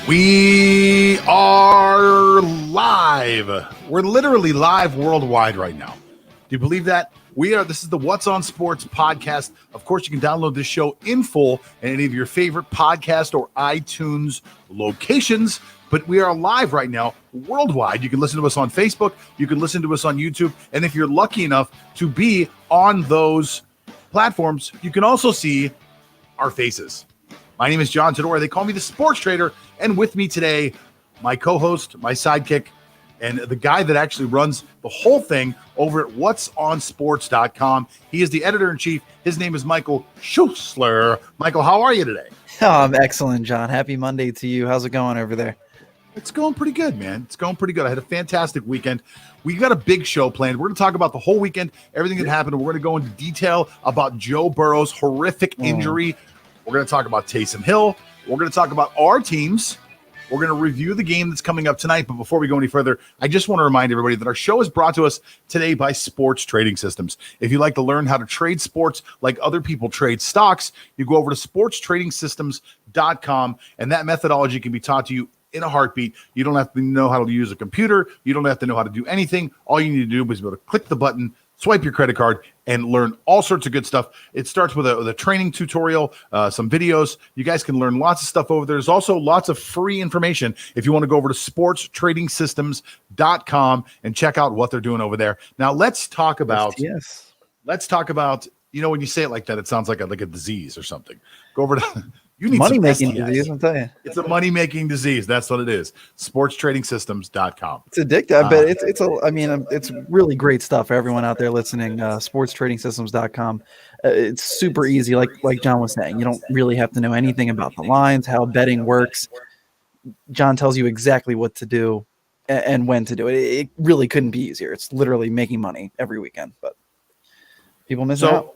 We are live. We're literally live worldwide right now. Do you believe that? This is the What's on Sports podcast. Of course, you can download this show in full at any of your favorite podcast or iTunes locations. But we are live right now worldwide. You can listen to us on Facebook. You can listen to us on YouTube. And if you're lucky enough to be on those platforms, you can also see our faces. My name is John Todora. They call me the Sports Trader. And with me today, my co-host, my sidekick, and the guy that actually runs the whole thing over at whatsonsports.com. He is the editor-in-chief. His name is Michael Schussler. Michael, how are you today? Oh, I'm excellent, John. Happy Monday to you. How's it going over there? It's going pretty good, man. It's going pretty good. I had a fantastic weekend. We got a big show planned. We're going to talk about the whole weekend, everything that happened. We're going to go into detail about Joe Burrow's horrific injury. We're going to talk about Taysom Hill. We're going to talk about our teams. We're going to review the game that's coming up tonight. But before we go any further, I just want to remind everybody that our show is brought to us today by Sports Trading Systems. If you'd like to learn how to trade sports like other people trade stocks, you go over to sportstradingsystems.com, and that methodology can be taught to you in a heartbeat. You don't have to know how to use a computer. You don't have to know how to do anything. All you need to do is be able to click the button, swipe your credit card, and learn all sorts of good stuff. It starts with a training tutorial, some videos. You guys can learn lots of stuff over there. There's also lots of free information if you want to go over to sportstradingsystems.com and check out what they're doing over there. Now, let's talk about, you know, when you say it like that, it sounds like a disease or something. Go over to... You need money-making disease, I'll tell you. It's a money-making disease. That's what it is. Sportstradingsystems.com. It's addictive. I bet it's really great stuff for everyone out there listening. Sportstradingsystems.com. It's super easy. Like John was saying, you don't really have to know anything about the lines, how betting works. John tells you exactly what to do and when to do it. It really couldn't be easier. It's literally making money every weekend, but people miss out.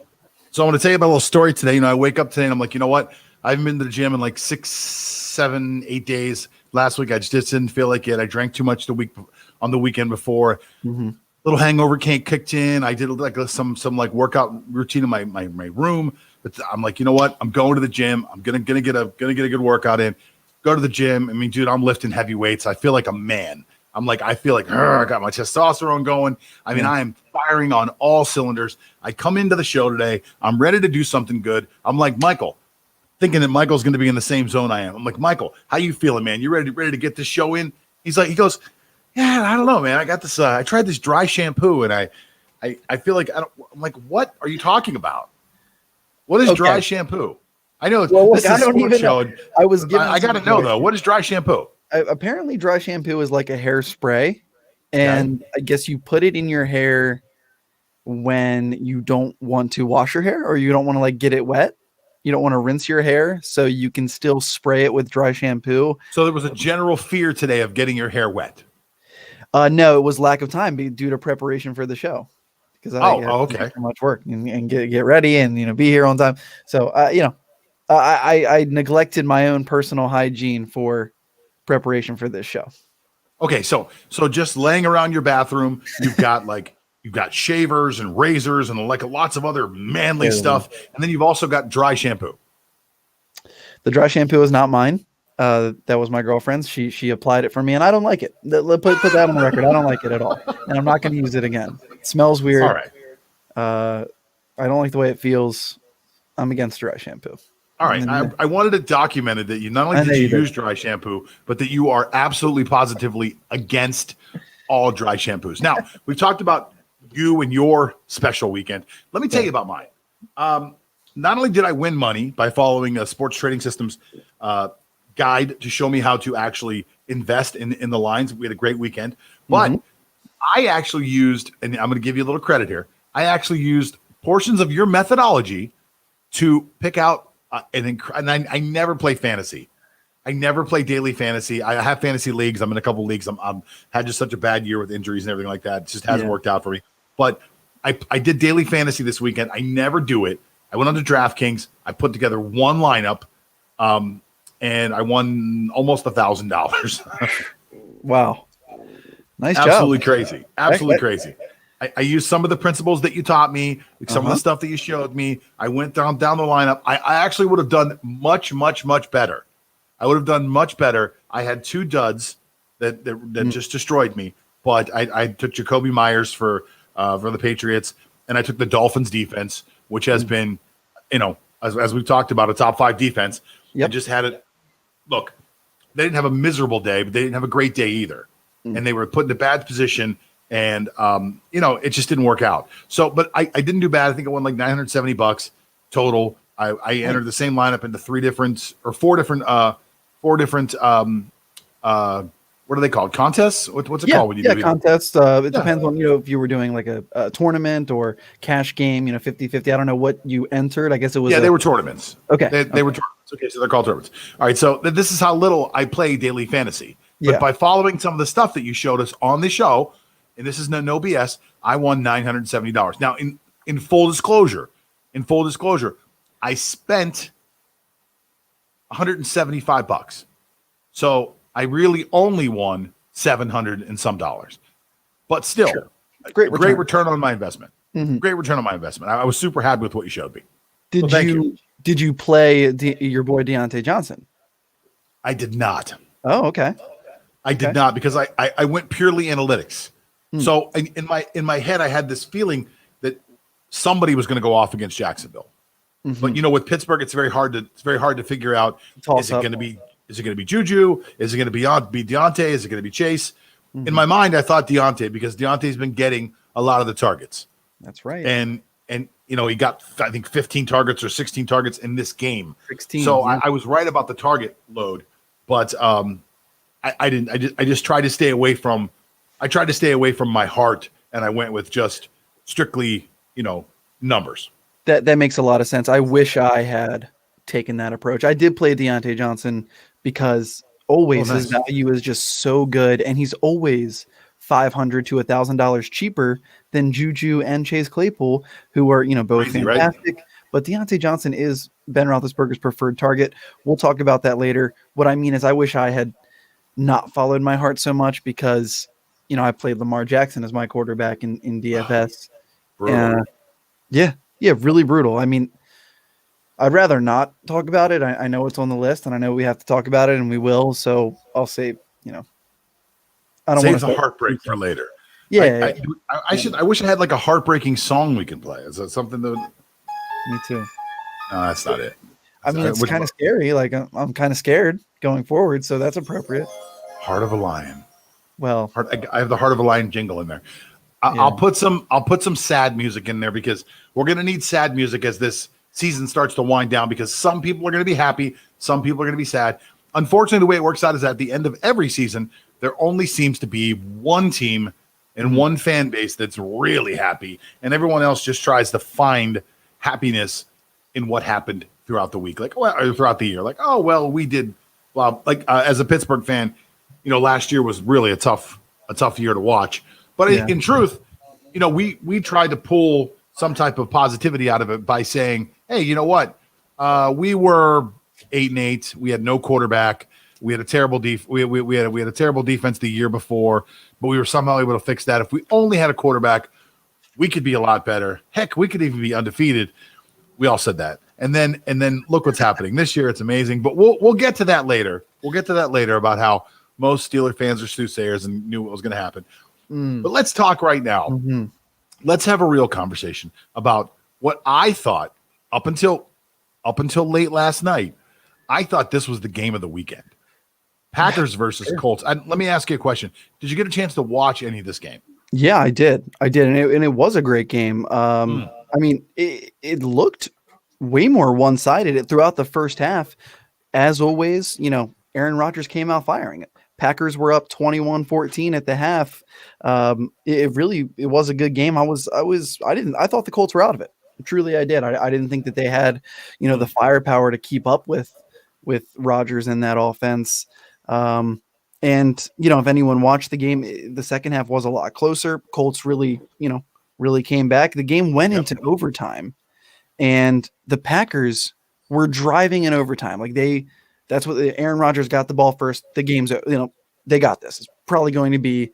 So I'm going to tell you about a little story today. You know, I wake up today and I'm like, you know what? I haven't been to the gym in like 6, 7, 8 days. Last week, I just didn't feel like it. I drank too much on the weekend before. Little hangover kicked in. I did like some workout routine in my room. But I'm like, you know what? I'm going to the gym. I'm gonna get a good workout in. Go to the gym. I mean, dude, I'm lifting heavy weights. I feel like a man. I feel like I got my testosterone going. I mean, I am firing on all cylinders. I come into the show today. I'm ready to do something good. I'm like, Michael, thinking that Michael's going to be in the same zone I am. I'm like, Michael, how you feeling, man? You ready to get this show in? He goes, yeah, I don't know, man. I got this. I tried this dry shampoo, and I feel like I'm like, what are you talking about? What is dry shampoo? I know this is a sports show. I got to know though. What is dry shampoo? Apparently, dry shampoo is like a hairspray, and I guess you put it in your hair when you don't want to wash your hair or you don't want to like get it wet. You don't want to rinse your hair, so you can still spray it with dry shampoo. So there was a general fear today of getting your hair wet. No, it was lack of time due to preparation for the show. Because I had so much work and get ready and be here on time. So I neglected my own personal hygiene for preparation for this show. Okay, so just laying around your bathroom, you've got you've got shavers and razors and like lots of other manly stuff. And then you've also got dry shampoo. The dry shampoo is not mine. That was my girlfriend's. She applied it for me and I don't like it. Put that on the record. I don't like it at all. And I'm not going to use it again. It smells weird. All right. I don't like the way it feels. I'm against dry shampoo. All right. I wanted it documented that you not only did you use dry shampoo, but that you are absolutely positively against all dry shampoos. Now, we've talked about you and your special weekend. Let me tell you about mine. Not only did I win money by following a Sports Trading Systems guide to show me how to actually invest in the lines. We had a great weekend, but I actually used, and I'm going to give you a little credit here. I actually used portions of your methodology to pick out and I never play fantasy. I never play daily fantasy. I have fantasy leagues. I'm in a couple leagues. I'm had just such a bad year with injuries and everything like that. It just hasn't worked out for me. But I did daily fantasy this weekend. I never do it. I went on to DraftKings. I put together one lineup, and I won almost $1,000. Wow. Nice job. Absolutely crazy. Absolutely crazy. I used some of the principles that you taught me, like some of the stuff that you showed me. I went down the lineup. I actually would have done much, much, much better. I would have done much better. I had 2 duds that just destroyed me, but I took Jacoby Myers for the Patriots, and I took the Dolphins defense, which has been, as we've talked about, a top 5 defense. Yep. I just had it. Look, they didn't have a miserable day, but they didn't have a great day either, and they were put in a bad position. And, it just didn't work out. So, but I didn't do bad. I think I won like $970 total. I entered the same lineup into 4 different, what are they called? Contests? What's it called when you do contests. It depends on, if you were doing like a tournament or cash game, 50-50. I don't know what you entered. I guess it was. Yeah, they were tournaments. Okay. They were tournaments. Okay, so they're called tournaments. All right, so this is how little I play daily fantasy. But by following some of the stuff that you showed us on the show, and this is no BS, I won $970. Now, in full disclosure, I spent $175. So I really only won $700 and some dollars. But still, great return on my investment. Mm-hmm. Great return on my investment. I was super happy with what you showed me. Did you play your boy Deontay Johnson? I did not. Oh, okay. I did not, because I went purely analytics. So in my head, I had this feeling that somebody was going to go off against Jacksonville. But with Pittsburgh, it's very hard to figure out. Is it going to be Juju? Is it going to be Deontay? Is it going to be Chase? In my mind, I thought Deontay, because Deontay's been getting a lot of the targets. That's right. And he got, I think, 15 targets or 16 targets in this game. 16. So I was right about the target load, but I didn't. I just tried to stay away from. I tried to stay away from my heart, and I went with just strictly, numbers. That makes a lot of sense. I wish I had taken that approach. I did play Deontay Johnson because always his value is just so good, and he's always $500 to $1,000 cheaper than Juju and Chase Claypool, who are both crazy, fantastic. Right? But Deontay Johnson is Ben Roethlisberger's preferred target. We'll talk about that later. What I mean is, I wish I had not followed my heart so much, because I played Lamar Jackson as my quarterback in DFS. Really brutal. I mean, I'd rather not talk about it. I know it's on the list, and I know we have to talk about it, and we will. So I'll say, I don't want to save the heartbreak for later. Yeah, I wish I had like a heartbreaking song we could play. Is that something that? Me too. No, that's not it. I mean, it's kind of scary. Like I'm kind of scared going forward, so that's appropriate. Heart of a Lion. Well, I have the Heart of a Lion jingle in there. I'll put some sad music in there, because we're going to need sad music as this season starts to wind down, because some people are going to be happy, some people are going to be sad. Unfortunately, the way it works out is at the end of every season, there only seems to be one team and one fan base that's really happy, and everyone else just tries to find happiness in what happened throughout the week, or throughout the year. We did well. As a Pittsburgh fan, last year was really a tough year to watch. But in truth, we tried to pull some type of positivity out of it by saying, hey, you know what? We were 8-8. We had no quarterback. We had a terrible we had a terrible defense the year before, but we were somehow able to fix that. If we only had a quarterback, we could be a lot better. Heck, we could even be undefeated. We all said that. And then look what's happening. This year it's amazing, but we'll get to that later. We'll get to that later about how most Steeler fans are soothsayers and knew what was going to happen. But let's talk right now. Mm-hmm. Let's have a real conversation about what I thought up until late last night. I thought this was the game of the weekend. Packers versus Colts. Let me ask you a question. Did you get a chance to watch any of this game? Yeah, I did. And it was a great game. I mean, it looked way more one-sided throughout the first half. As always, Aaron Rodgers came out firing it. Packers were up 21-14 at the half. It was a good game. I thought the Colts were out of it. Truly, I did. I didn't think that they had, the firepower to keep up with Rodgers in that offense. And if anyone watched the game, the second half was a lot closer. Colts really came back. The game went into overtime, and the Packers were driving in overtime. That's what Aaron Rodgers got the ball first. The game's, they got this. It's probably going to be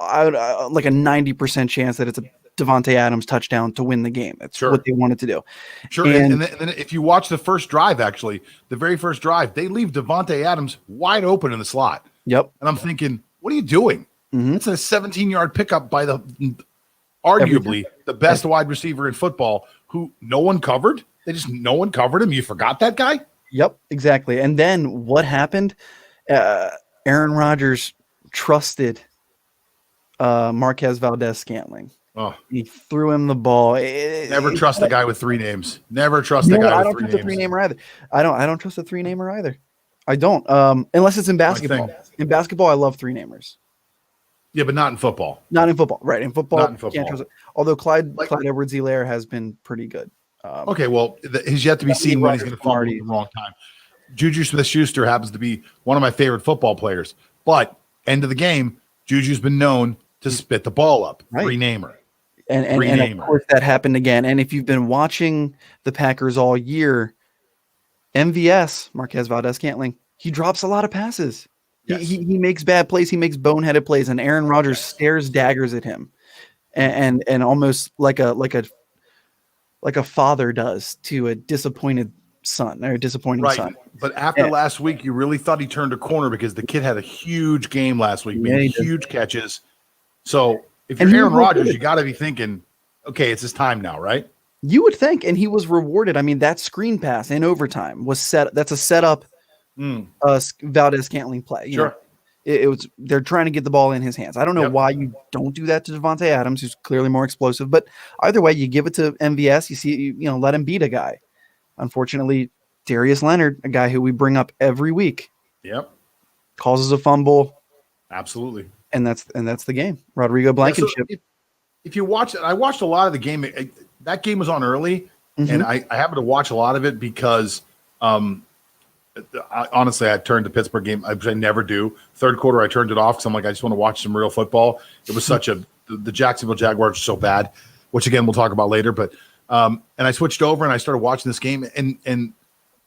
like a 90% chance that it's a Devontae Adams touchdown to win the game. That's what they wanted to do. Sure. And then if you watch the first drive, actually, the very first drive, they leave Devontae Adams wide open in the slot. Yep. And I'm thinking, what are you doing? It's a 17-yard pickup by arguably the best wide receiver in football who no one covered. No one covered him. You forgot that guy? Yep, exactly. And then what happened? Aaron Rodgers trusted Marquez Valdez-Scantling. Oh. He threw him the ball. Never trust a guy with three names. Never trust a guy with three names. I don't trust a three-namer either. I don't trust a three-namer either. I don't. Unless it's in basketball. In basketball, I love three-namers. Yeah, but not in football. Not in football. Right. In football, not in football. Can't trust it. Although Clyde Edwards-Helaire has been pretty good. Okay, well, he's yet to be seen when he's going to fall at the wrong time. Juju Smith-Schuster happens to be one of my favorite football players. But end of the game, Juju's been known to spit the ball up. Right. Three-namer. And of course that happened again. And if you've been watching the Packers all year, MVS, Marquez Valdez-Scantling, he drops a lot of passes. Yes. He makes bad plays. He makes boneheaded plays, and Aaron Rodgers stares daggers at him, and almost like a father does to a disappointed son or a disappointing son. But after last week, you really thought he turned a corner because the kid had a huge game last week, made huge catches. So if you're Aaron Rodgers, you got to be thinking, okay, it's his time now, right? You would think, and he was rewarded. I mean, that screen pass in overtime was set. That's a setup. Valdez-Scantling play. You know, it was. They're trying to get the ball in his hands. I don't know why you don't do that to Devontae Adams, who's clearly more explosive. But either way, you give it to MVS. You see, let him beat a guy. Unfortunately, Darius Leonard, a guy who we bring up every week, causes a fumble. Absolutely. And that's the game. Rodrigo Blankenship. So if you watch it, I watched a lot of the game. That game was on early, and I happened to watch a lot of it because. Honestly, I turned the Pittsburgh game, which I never do. Third quarter, I turned it off because I'm like, I just want to watch some real football. It was the Jacksonville Jaguars are so bad, which again we'll talk about later. But and I switched over and I started watching this game, and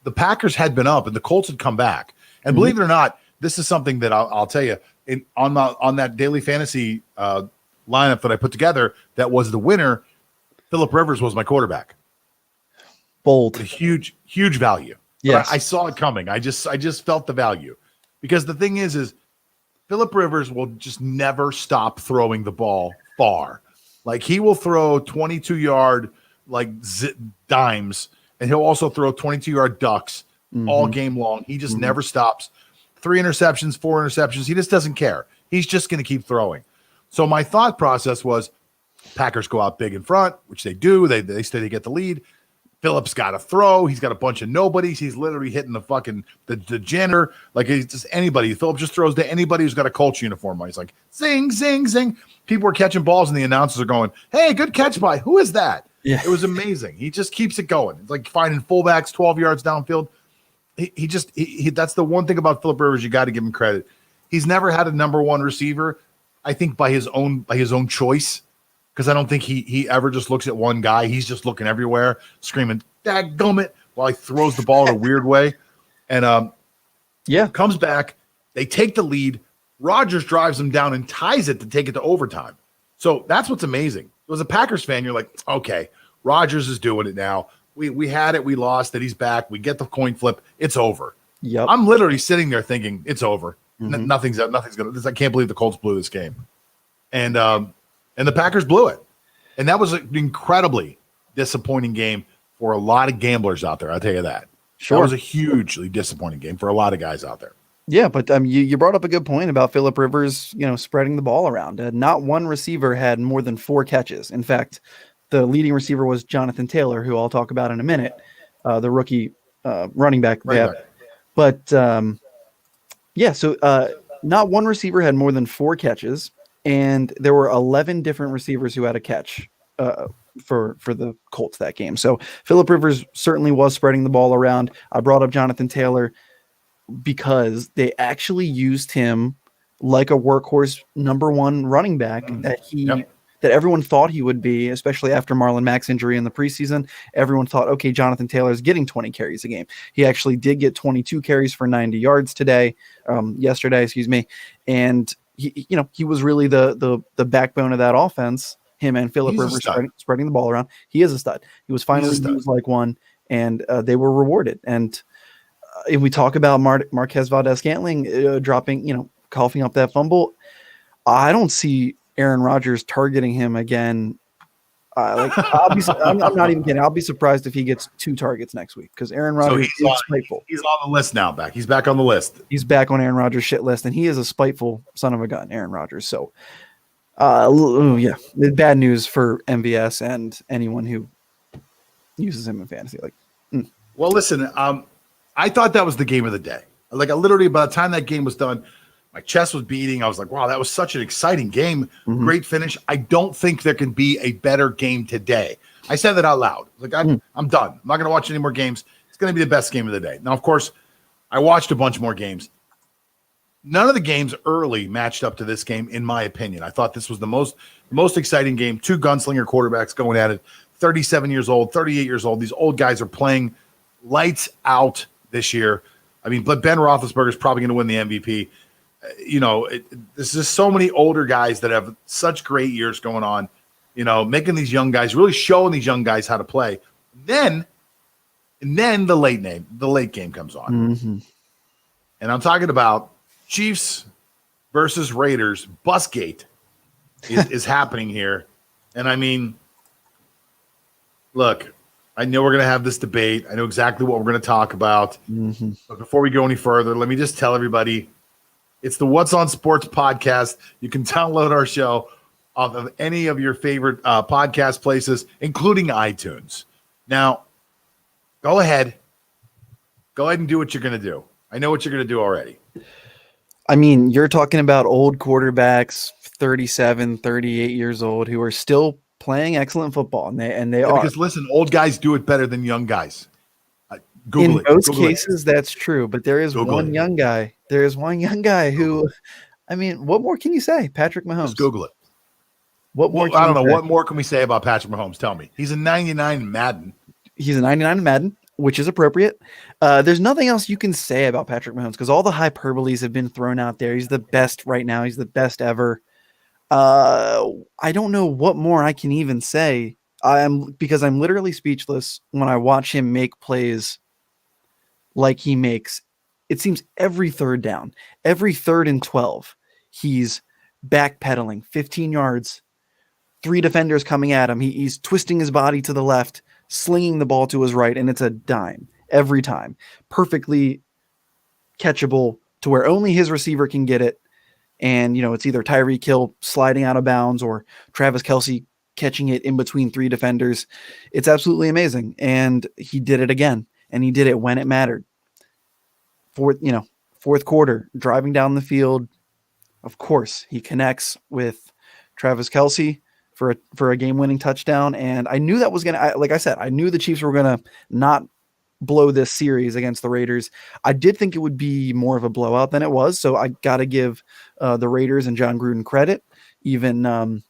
the Packers had been up and the Colts had come back. And believe it or not, this is something that I'll tell you on that daily fantasy lineup that I put together. That was the winner. Phillip Rivers was my quarterback. Bold, a huge value. Yes, I saw it coming. I just felt the value, because the thing is Phillip Rivers will just never stop throwing the ball far. Like he will throw 22-yard dimes, and he'll also throw 22-yard ducks all game long. He just never stops. 3 interceptions, 4 interceptions. He just doesn't care. He's just going to keep throwing. So my thought process was, Packers go out big in front, which they do. They say they get the lead. Phillip's got to throw. He's got a bunch of nobodies. He's literally hitting the janitor. Like he's just anybody. Phillip just throws to anybody who's got a Colts uniform on. He's like, zing, zing, zing. People are catching balls, and the announcers are going, hey, good catch by. Who is that? Yeah. It was amazing. He just keeps it going. It's like finding fullbacks 12 yards downfield. He that's the one thing about Phillip Rivers you got to give him credit. He's never had a number one receiver, I think by his own choice. Because I don't think he ever just looks at one guy. He's just looking everywhere, screaming, "Dadgummit," while he throws the ball in a weird way. And comes back. They take the lead. Rodgers drives him down and ties it to take it to overtime. So that's what's amazing. As a Packers fan, you're like, okay, Rodgers is doing it now. We had it. We lost it. He's back. We get the coin flip. It's over. Yep. I'm literally sitting there thinking, it's over. Nothing's going to – I can't believe the Colts blew this game. And the Packers blew it. And that was an incredibly disappointing game for a lot of gamblers out there. I'll tell you that. Sure. That was a hugely disappointing game for a lot of guys out there. Yeah, but you brought up a good point about Phillip Rivers, spreading the ball around. Not one receiver had more than 4 catches. In fact, the leading receiver was Jonathan Taylor, who I'll talk about in a minute, the rookie running back. But, so not one receiver had more than 4 catches. And there were 11 different receivers who had a catch for the Colts that game. So Phillip Rivers certainly was spreading the ball around. I brought up Jonathan Taylor because they actually used him like a workhorse number 1 running back that everyone thought he would be, especially after Marlon Mack's injury in the preseason. Everyone thought, okay, Jonathan Taylor is getting 20 carries a game. He actually did get 22 carries for 90 yards yesterday, and he was really the backbone of that offense. Him and Phillip He's a Rivers stud. spreading the ball around. He is a stud. He was finally stud. used like one, and they were rewarded. And if we talk about Marquez Valdez-Scantling dropping, coughing up that fumble, I don't see Aaron Rodgers targeting him again. I'm not even kidding. I'll be surprised if he gets 2 targets next week because Aaron Rodgers is spiteful. He's on the list now. He's back on the list. He's back on Aaron Rodgers' shit list, and he is a spiteful son of a gun, Aaron Rodgers. So, yeah, bad news for MVS and anyone who uses him in fantasy. Well, listen, I thought that was the game of the day. Literally, by the time that game was done, my chest was beating. I was like, wow, that was such an exciting game. Mm-hmm. Great finish. I don't think there can be a better game today. I said that out loud. I'm done. I'm not going to watch any more games. It's going to be the best game of the day. Now, of course, I watched a bunch more games. None of the games early matched up to this game, in my opinion. I thought this was the most exciting game. 2 gunslinger quarterbacks going at it. 37 years old, 38 years old. These old guys are playing lights out this year. I mean, but Ben Roethlisberger is probably going to win the MVP. There's just so many older guys that have such great years going on, making these young guys, really showing these young guys how to play. And then the late game comes on. Mm-hmm. And I'm talking about Chiefs versus Raiders. Busgate is happening here. And I mean, look, I know we're going to have this debate. I know exactly what we're going to talk about. Mm-hmm. But before we go any further, let me just tell everybody, it's the What's on Sports podcast. You can download our show off of any of your favorite podcast places, including iTunes. Now, go ahead and do what you're going to do. I know what you're going to do already. I mean, you're talking about old quarterbacks, 37, 38 years old, who are still playing excellent football, and they are. Because listen, old guys do it better than young guys. In most cases, that's true, but there is one young guy. There is one young guy who, I mean, what more can you say? Patrick Mahomes. Just Google it. What more? I don't know. What more can we say about Patrick Mahomes? Tell me. He's a 99 in Madden. He's a 99 in Madden, which is appropriate. There's nothing else you can say about Patrick Mahomes because all the hyperboles have been thrown out there. He's the best right now. He's the best ever. I don't know what more I can even say. Because I'm literally speechless when I watch him make plays like he makes. It seems every third down, every 3rd and 12, he's backpedaling 15 yards, 3 defenders coming at him. He's twisting his body to the left, slinging the ball to his right, and it's a dime every time. Perfectly catchable to where only his receiver can get it. And, it's either Tyreek Hill sliding out of bounds or Travis Kelce catching it in between 3 defenders. It's absolutely amazing. And he did it again. And he did it when it mattered. Fourth quarter, driving down the field. Of course, he connects with Travis Kelce for a game-winning touchdown. And I knew that was going to, like I said, I knew the Chiefs were going to not blow this series against the Raiders. I did think it would be more of a blowout than it was. So I got to give the Raiders and John Gruden credit. Even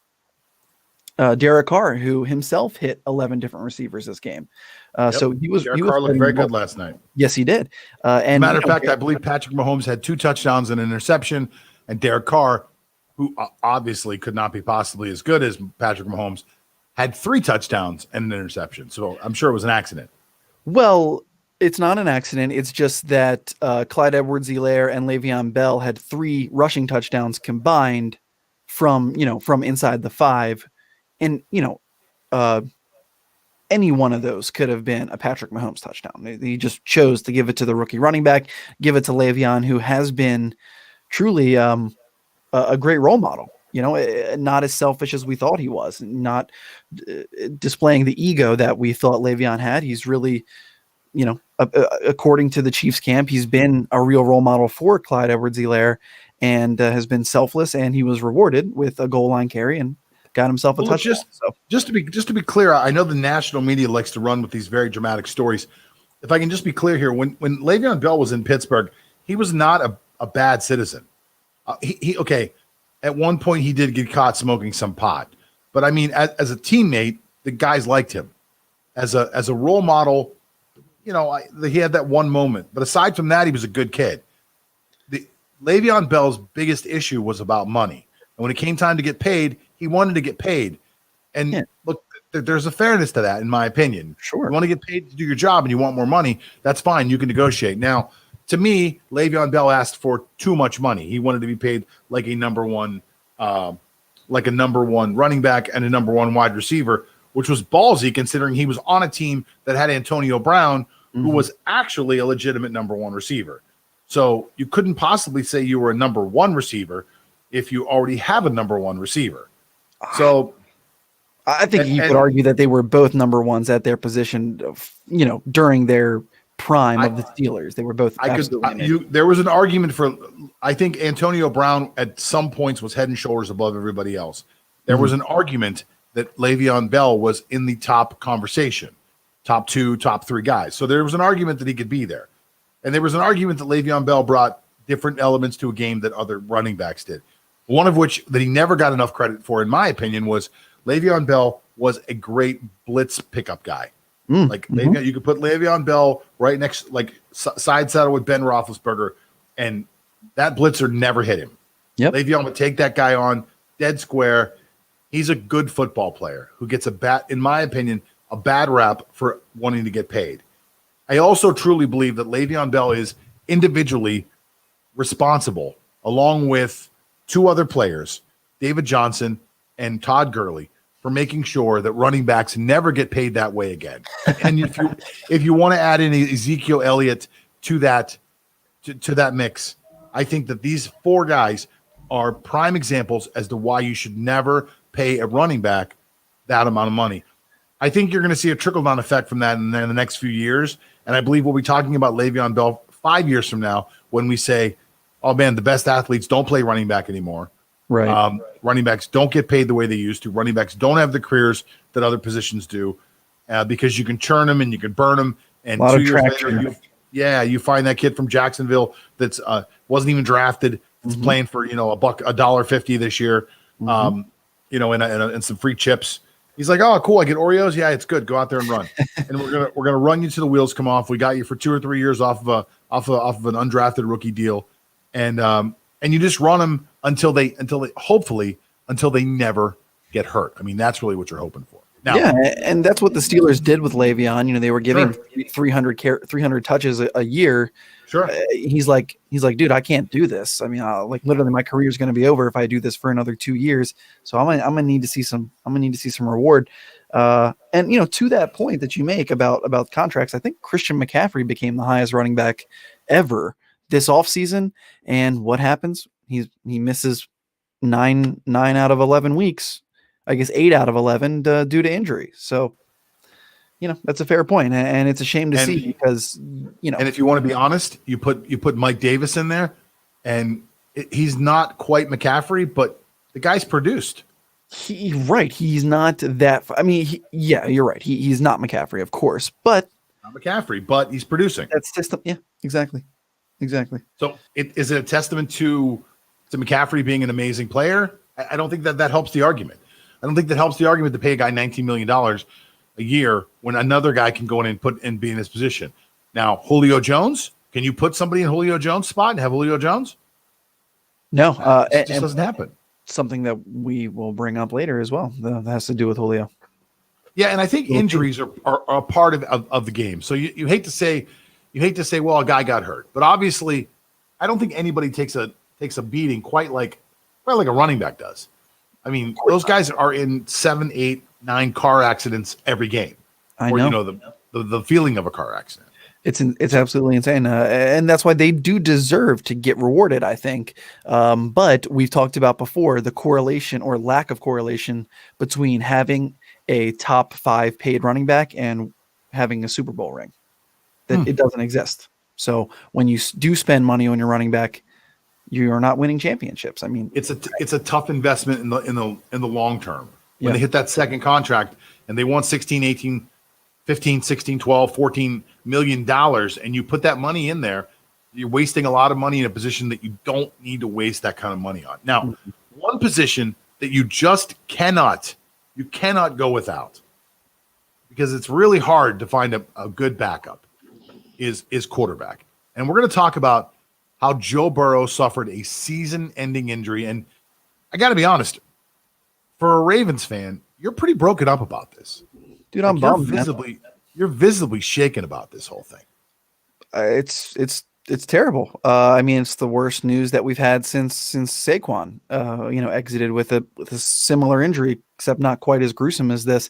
Derek Carr, who himself hit 11 different receivers this game. So Derek Carr looked very good last night. Yes, he did. And matter of fact, I believe Patrick Mahomes had 2 touchdowns and an interception, and Derek Carr, who obviously could not be possibly as good as Patrick Mahomes, had 3 touchdowns and an interception. So I'm sure it was an accident. Well, it's not an accident. It's just that Clyde Edwards-Helaire and Le'Veon Bell had 3 rushing touchdowns combined from inside the 5. And, any one of those could have been a Patrick Mahomes touchdown. He just chose to give it to the rookie running back, give it to Le'Veon, who has been truly a great role model. Not as selfish as we thought he was, not displaying the ego that we thought Le'Veon had. He's really, according to the Chiefs camp, he's been a real role model for Clyde Edwards-Helaire and has been selfless, and he was rewarded with a goal line carry and got himself a touchdown. Just to be clear, I know the national media likes to run with these very dramatic stories. If I can just be clear here, when Le'Veon Bell was in Pittsburgh, he was not a bad citizen. Okay, at one point he did get caught smoking some pot, but I mean, as a teammate, the guys liked him. As a role model, he had that one moment, but aside from that, he was a good kid. Le'Veon Bell's biggest issue was about money. And when it came time to get paid, he wanted to get paid. And look, there's a fairness to that, in my opinion. Sure. You want to get paid to do your job and you want more money, that's fine. You can negotiate. Now, to me, Le'Veon Bell asked for too much money. He wanted to be paid like a number one running back and a number one wide receiver, which was ballsy considering he was on a team that had Antonio Brown, who was actually a legitimate number one receiver. So you couldn't possibly say you were a number one receiver if you already have a number one receiver. So I think you could argue that they were both number ones at their position, during their prime of the Steelers. They were both there was an argument for, I think Antonio Brown at some points was head and shoulders above everybody else. There was an argument that Le'Veon Bell was in the top conversation, top 2, top 3 guys. So there was an argument that he could be there. And there was an argument that Le'Veon Bell brought different elements to a game that other running backs did. One of which that he never got enough credit for, in my opinion, was Le'Veon Bell was a great blitz pickup guy. Le'Veon, you could put Le'Veon Bell right next, side saddle with Ben Roethlisberger, and that blitzer never hit him. Yep. Le'Veon would take that guy on dead square. He's a good football player who gets in my opinion, a bad rap for wanting to get paid. I also truly believe that Le'Veon Bell is individually responsible, along with 2 other players, David Johnson and Todd Gurley, for making sure that running backs never get paid that way again. And if you want to add in Ezekiel Elliott to that mix, I think that these 4 guys are prime examples as to why you should never pay a running back that amount of money. I think you're going to see a trickle-down effect from that in the next few years, and I believe we'll be talking about Le'Veon Bell 5 years from now when we say, oh, man, the best athletes don't play running back anymore. Right. Running backs don't get paid the way they used to. Running backs don't have the careers that other positions do because you can churn them and you can burn them. And 2 years later, you find that kid from Jacksonville that's wasn't even drafted. That's playing for $1.50 this year. And some free chips. He's like, oh, cool. I get Oreos. Yeah, it's good. Go out there and run. And we're gonna run you till the wheels come off. We got you for 2 or 3 years off of an undrafted rookie deal, and you just run them until they never get hurt. I mean, that's really what you're hoping for. Now, yeah, and that's what the Steelers did with Le'Veon. They were giving 300 touches a year. Sure. He's like, dude, I can't do this. I mean, literally, my career is going to be over if I do this for another 2 years. So I'm gonna need to see some. I'm gonna need to see some reward. And to that point that you make about contracts, I think Christian McCaffrey became the highest running back ever this offseason. And what happens? He misses 9 out of 11 weeks. I guess 8 out of 11 due to injury. So, that's a fair point, and it's a shame to see because And if you want to be honest, you put Mike Davis in there, and he's not quite McCaffrey, but the guy's produced. He's not that. I mean, you're right. He's not McCaffrey, of course, but not McCaffrey, but he's producing. That's system. Yeah, exactly. So, is it a testament to McCaffrey being an amazing player? I don't think that helps the argument. I don't think that helps the argument to pay a guy $19 million a year when another guy can go in and be in his position. Now, Julio Jones, can you put somebody in Julio Jones' spot and have Julio Jones? No, it just doesn't happen. Something that we will bring up later as well that has to do with Julio. Yeah, and I think injuries are a part of the game. So you hate to say, well, a guy got hurt, but obviously, I don't think anybody takes a beating quite like a running back does. I mean, those guys are in 7, 8, 9 car accidents every game. I know. The feeling of a car accident. It's absolutely insane, and that's why they do deserve to get rewarded, I think. But we've talked about before the correlation or lack of correlation between having a top 5 paid running back and having a Super Bowl ring. That it doesn't exist. So when you do spend money on your running back, you are not winning championships. I mean, it's a tough investment in the long term. When they hit that second contract and they want 16, 18, 15, 16, 12, 14 million dollars, and you put that money in there, you're wasting a lot of money in a position that you don't need to waste that kind of money on. Now, one position that you just cannot go without, because it's really hard to find a good backup, is quarterback. And we're going to talk about how Joe Burrow suffered a season-ending injury. And I got to be honest, for a Ravens fan, you're pretty broken up about this. Dude, I'm bummed, you're visibly shaken about this whole thing. It's terrible. I mean, it's the worst news that we've had since Saquon, exited with a similar injury, except not quite as gruesome as this.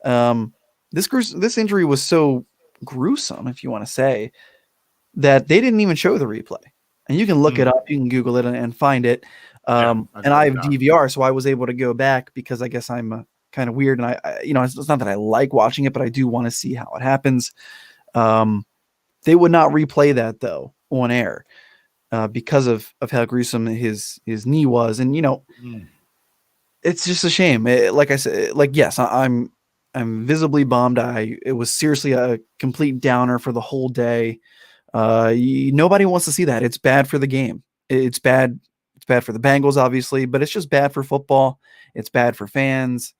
This injury was so gruesome, if you want to say, that they didn't even show the replay. And you can look it up, you can Google it and find it. And I have DVR, so I was able to go back because I guess I'm kind of weird, and I it's not that I like watching it, but I do want to see how it happens. They would not replay that though on air because of how gruesome his knee was, and it's just a shame. Like I said, yes, I'm visibly bummed. It was seriously a complete downer for the whole day. Nobody wants to see that. It's bad for the game. It's bad. It's bad for the Bengals, obviously, but it's just bad for football. It's bad for fans.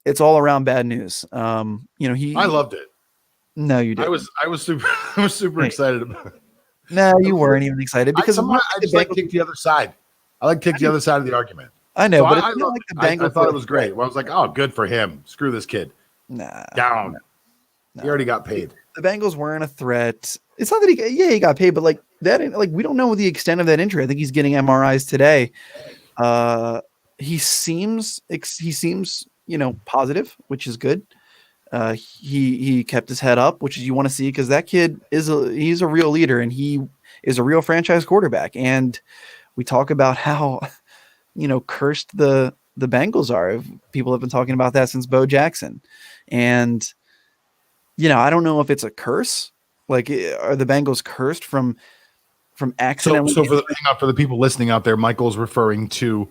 It's all around bad news. I loved it. No, you didn't. I was super excited about it. No, you weren't even excited because I just like to take the other side. I like to take the other side of the argument. I know, so but I thought it was great. Well, I was like, oh, good for him. Screw this kid. Nah, down. No. He already got paid. The Bengals weren't a threat. It's not that he got paid, but like that, like we don't know the extent of that injury. I think he's getting MRIs today. He seems positive, which is good. He kept his head up, which is you want to see because that kid he's a real leader and he is a real franchise quarterback. And we talk about how cursed the Bengals are. People have been talking about that since Bo Jackson, and I don't know if it's a curse. Like, are the Bengals cursed from accidentally? So for the people listening out there, Michael's referring to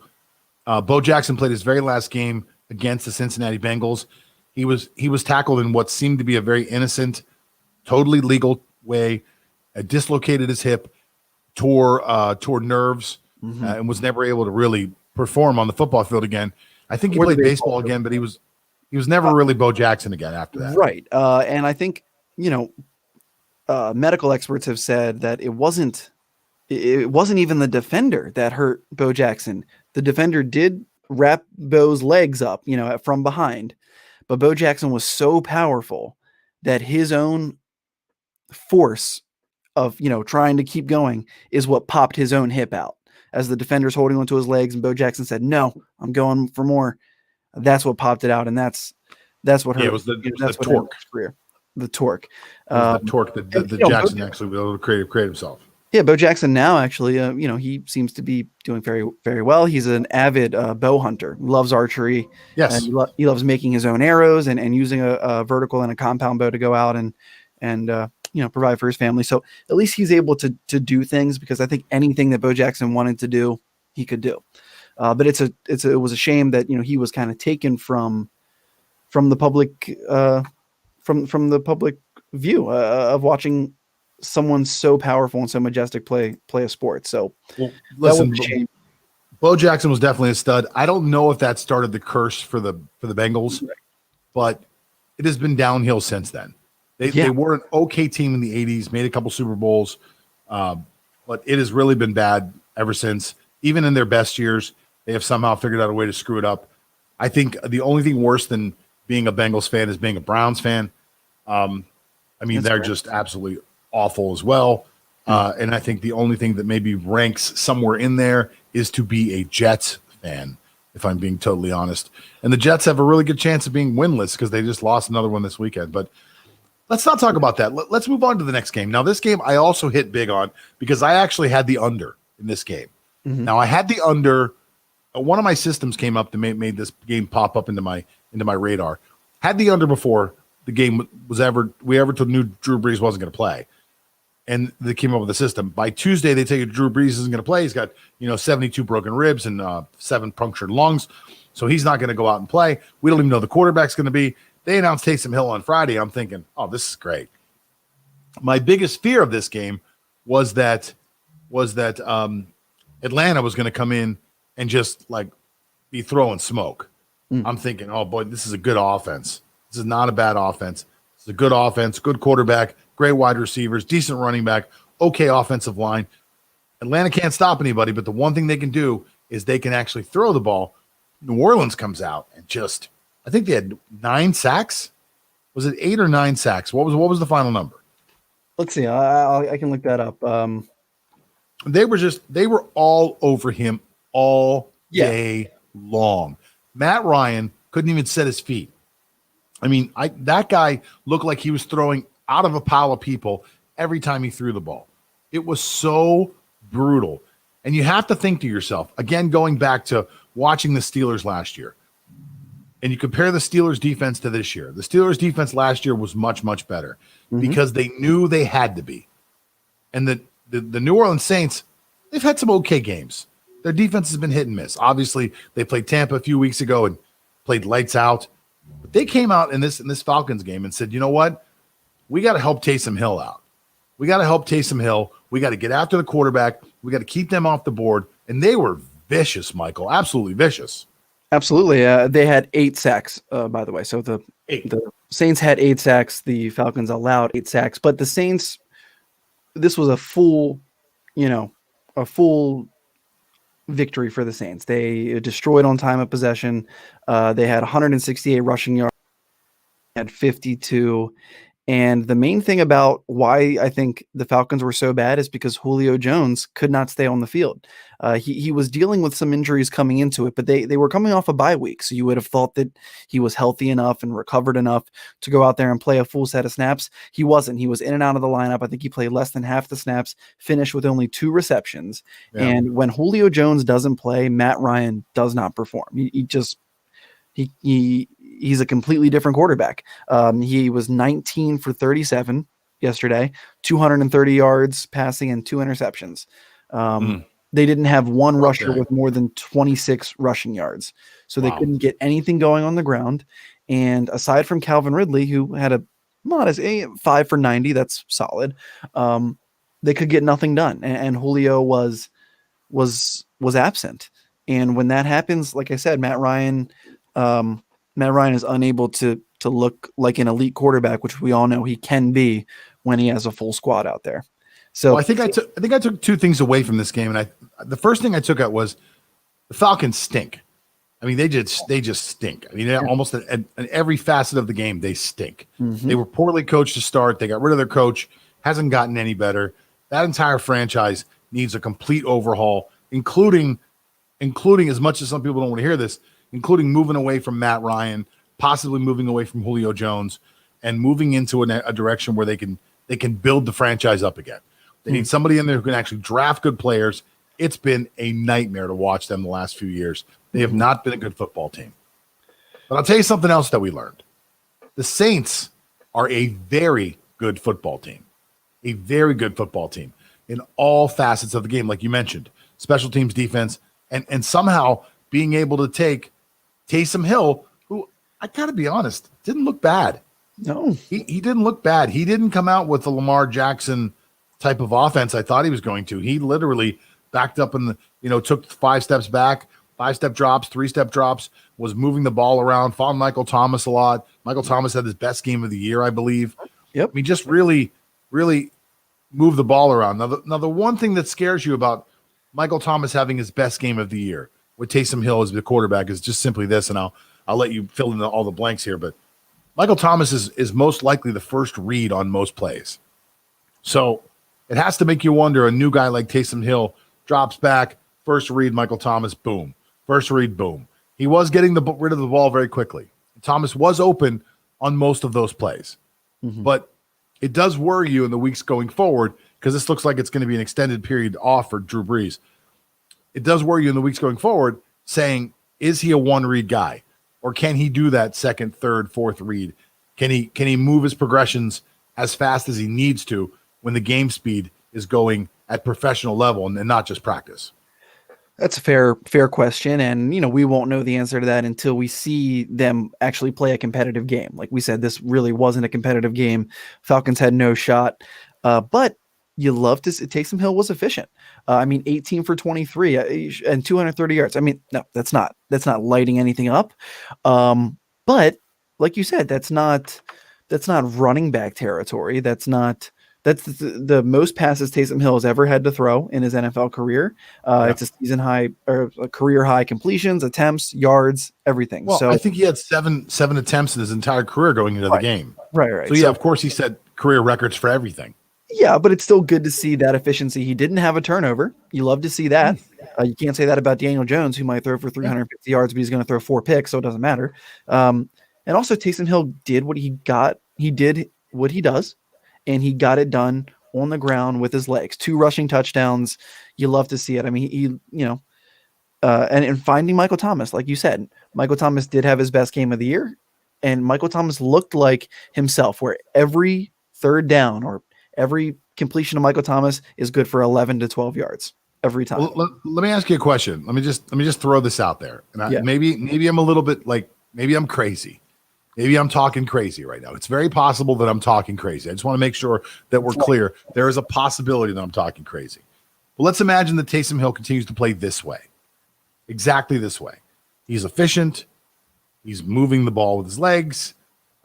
Bo Jackson played his very last game against the Cincinnati Bengals. He was tackled in what seemed to be a very innocent, totally legal way. Dislocated his hip, tore nerves, and was never able to really perform on the football field again. I think he played baseball again, but he was never really Bo Jackson again after that. Right, and I think medical experts have said that it wasn't even the defender that hurt Bo Jackson. The defender did wrap Bo's legs up, from behind, but Bo Jackson was so powerful that his own force of, trying to keep going is what popped his own hip out as the defender's holding onto his legs. And Bo Jackson said, "No, I'm going for more." That's what popped it out. And that's what hurt. Yeah, it was the torque. The torque. The torque that Jackson actually was able to create himself. Yeah, Bo Jackson now actually, he seems to be doing very, very well. He's an avid bow hunter, loves archery. Yes, and he loves making his own arrows and using a vertical and a compound bow to go out and provide for his family. So at least he's able to do things, because I think anything that Bo Jackson wanted to do, he could do. But it was a shame that he was kind of taken from the public from the public view of watching someone so powerful and so majestic play a sport. So listen, Bo Jackson was definitely a stud. I don't know if that started the curse for the Bengals, but it has been downhill since then. They were an okay team in the 80s, made a couple Super Bowls, but it has really been bad ever since. Even in their best years, they have somehow figured out a way to screw it up. I think the only thing worse than being a Bengals fan is being a Browns fan. They're just absolutely awful as well. And I think the only thing that maybe ranks somewhere in there is to be a Jets fan, if I'm being totally honest. And the Jets have a really good chance of being winless because they just lost another one this weekend. But let's not talk about that. Let's move on to the next game. Now, this game I also hit big on because I actually had the under in this game. Mm-hmm. Now, I had the under. One of my systems came up to made this game pop up into my radar. Had the under before the game we ever knew Drew Brees wasn't going to play. And they came up with a system. By Tuesday, they take Drew Brees isn't going to play. He's got 72 broken ribs and 7 punctured lungs, so he's not going to go out and play. We don't even know the quarterback's going to be. They announced Taysom Hill on Friday. I'm thinking, oh, this is great. My biggest fear of this game was that Atlanta was going to come in and just be throwing smoke. I'm thinking, oh boy, this is a good offense. This is not a bad offense. It's a good offense, good quarterback, great wide receivers, decent running back, okay offensive line. Atlanta can't stop anybody, but the one thing they can do is they can actually throw the ball. New Orleans comes out and just, I think they had 9 sacks. Was it 8 or 9 sacks? What was the final number? Let's see. I can look that up. They were all over him all day long. Matt Ryan couldn't even set his feet. I mean, that guy looked like he was throwing out of a pile of people every time he threw the ball. It was so brutal. And you have to think to yourself, again, going back to watching the Steelers last year, and you compare the Steelers defense to this year. The Steelers defense last year was much, much better because they knew they had to be. And the New Orleans Saints, they've had some okay games. Their defense has been hit and miss. Obviously, they played Tampa a few weeks ago and played lights out. But they came out in this Falcons game and said, you know what? We got to help Taysom Hill out. We got to help Taysom Hill. We got to get after the quarterback. We got to keep them off the board. And they were vicious, Michael. Absolutely vicious. Absolutely. They had 8 sacks, by the way. So the Saints had 8 sacks. The Falcons allowed 8 sacks. But the Saints, this was a full victory for the Saints. They destroyed on time of possession. They had 168 rushing yards, had 52. And the main thing about why I think the Falcons were so bad is because Julio Jones could not stay on the field. He was dealing with some injuries coming into it, but they were coming off a bye week. So you would have thought that he was healthy enough and recovered enough to go out there and play a full set of snaps. He wasn't. He was in and out of the lineup. I think he played less than half the snaps, finished with only 2 receptions. Yeah. And when Julio Jones doesn't play, Matt Ryan does not perform. He's a completely different quarterback. He was 19 for 37 yesterday, 230 yards passing and 2 interceptions. They didn't have one rusher with more than 26 rushing yards. So they couldn't get anything going on the ground. And aside from Calvin Ridley, who had a modest 5 for 90, that's solid. They could get nothing done. And Julio was absent. And when that happens, like I said, Matt Ryan is unable to look like an elite quarterback, which we all know he can be when he has a full squad out there. So I think I took 2 things away from this game, and the first thing I took out was the Falcons stink. I mean, they just stink. I mean, almost in every facet of the game, they stink. They were poorly coached to start. They got rid of their coach, hasn't gotten any better. That entire franchise needs a complete overhaul, including as much as some people don't want to hear this, including moving away from Matt Ryan, possibly moving away from Julio Jones, and moving into a direction where they can build the franchise up again. They need somebody in there who can actually draft good players. It's been a nightmare to watch them the last few years. They have not been a good football team. But I'll tell you something else that we learned. The Saints are a very good football team. A very good football team in all facets of the game, like you mentioned. Special teams, defense, and somehow being able to take Taysom Hill, who, I got to be honest, didn't look bad. No. He didn't look bad. He didn't come out with the Lamar Jackson type of offense I thought he was going to. He literally backed up and took 5 steps back, 5-step drops, 3-step drops, was moving the ball around, found Michael Thomas a lot. Michael Thomas had his best game of the year, I believe. Yep. I mean, just really, really moved the ball around. Now, the one thing that scares you about Michael Thomas having his best game of the year with Taysom Hill as the quarterback is just simply this, and I'll let you fill in all the blanks here, but Michael Thomas is most likely the first read on most plays. So it has to make you wonder, a new guy like Taysom Hill drops back, first read, Michael Thomas, boom. First read, boom. He was getting rid of the ball very quickly. Thomas was open on most of those plays. But it does worry you in the weeks going forward, because this looks like it's going to be an extended period off for Drew Brees. It does worry you in the weeks going forward, saying, is he a one-read guy? Or can he do that second, third, fourth read? Can he move his progressions as fast as he needs to when the game speed is going at professional level and not just practice? That's a fair question. And, we won't know the answer to that until we see them actually play a competitive game. Like we said, this really wasn't a competitive game. Falcons had no shot. But you love to see Taysom Hill was efficient. 18 for 23 and 230 yards. I mean, no, that's not lighting anything up. But like you said, that's not running back territory. That's not That's the most passes Taysom Hill has ever had to throw in his NFL career. Yeah. It's a season high or a career high completions, attempts, yards, everything. Well, So I think he had seven attempts in his entire career going into the game. right. So yeah, of course he set career records for everything. Yeah, but it's still good to see that efficiency. He didn't have a turnover. You love to see that. You can't say that about Daniel Jones, who might throw for 350 yards, but he's going to throw 4 picks, so it doesn't matter. And also, Taysom Hill did what he got. He did what he does, and he got it done on the ground with his legs. 2 rushing touchdowns. You love to see it. I mean, and finding Michael Thomas, like you said, Michael Thomas did have his best game of the year, and Michael Thomas looked like himself, where every third down or every completion of Michael Thomas is good for 11 to 12 yards every time. Well, let me ask you a question. Let me just throw this out there. And maybe I'm a little bit like, maybe I'm crazy. Maybe I'm talking crazy right now. It's very possible that I'm talking crazy. I just want to make sure that we're clear. There is a possibility that I'm talking crazy. But let's imagine that Taysom Hill continues to play this way. Exactly this way. He's efficient. He's moving the ball with his legs.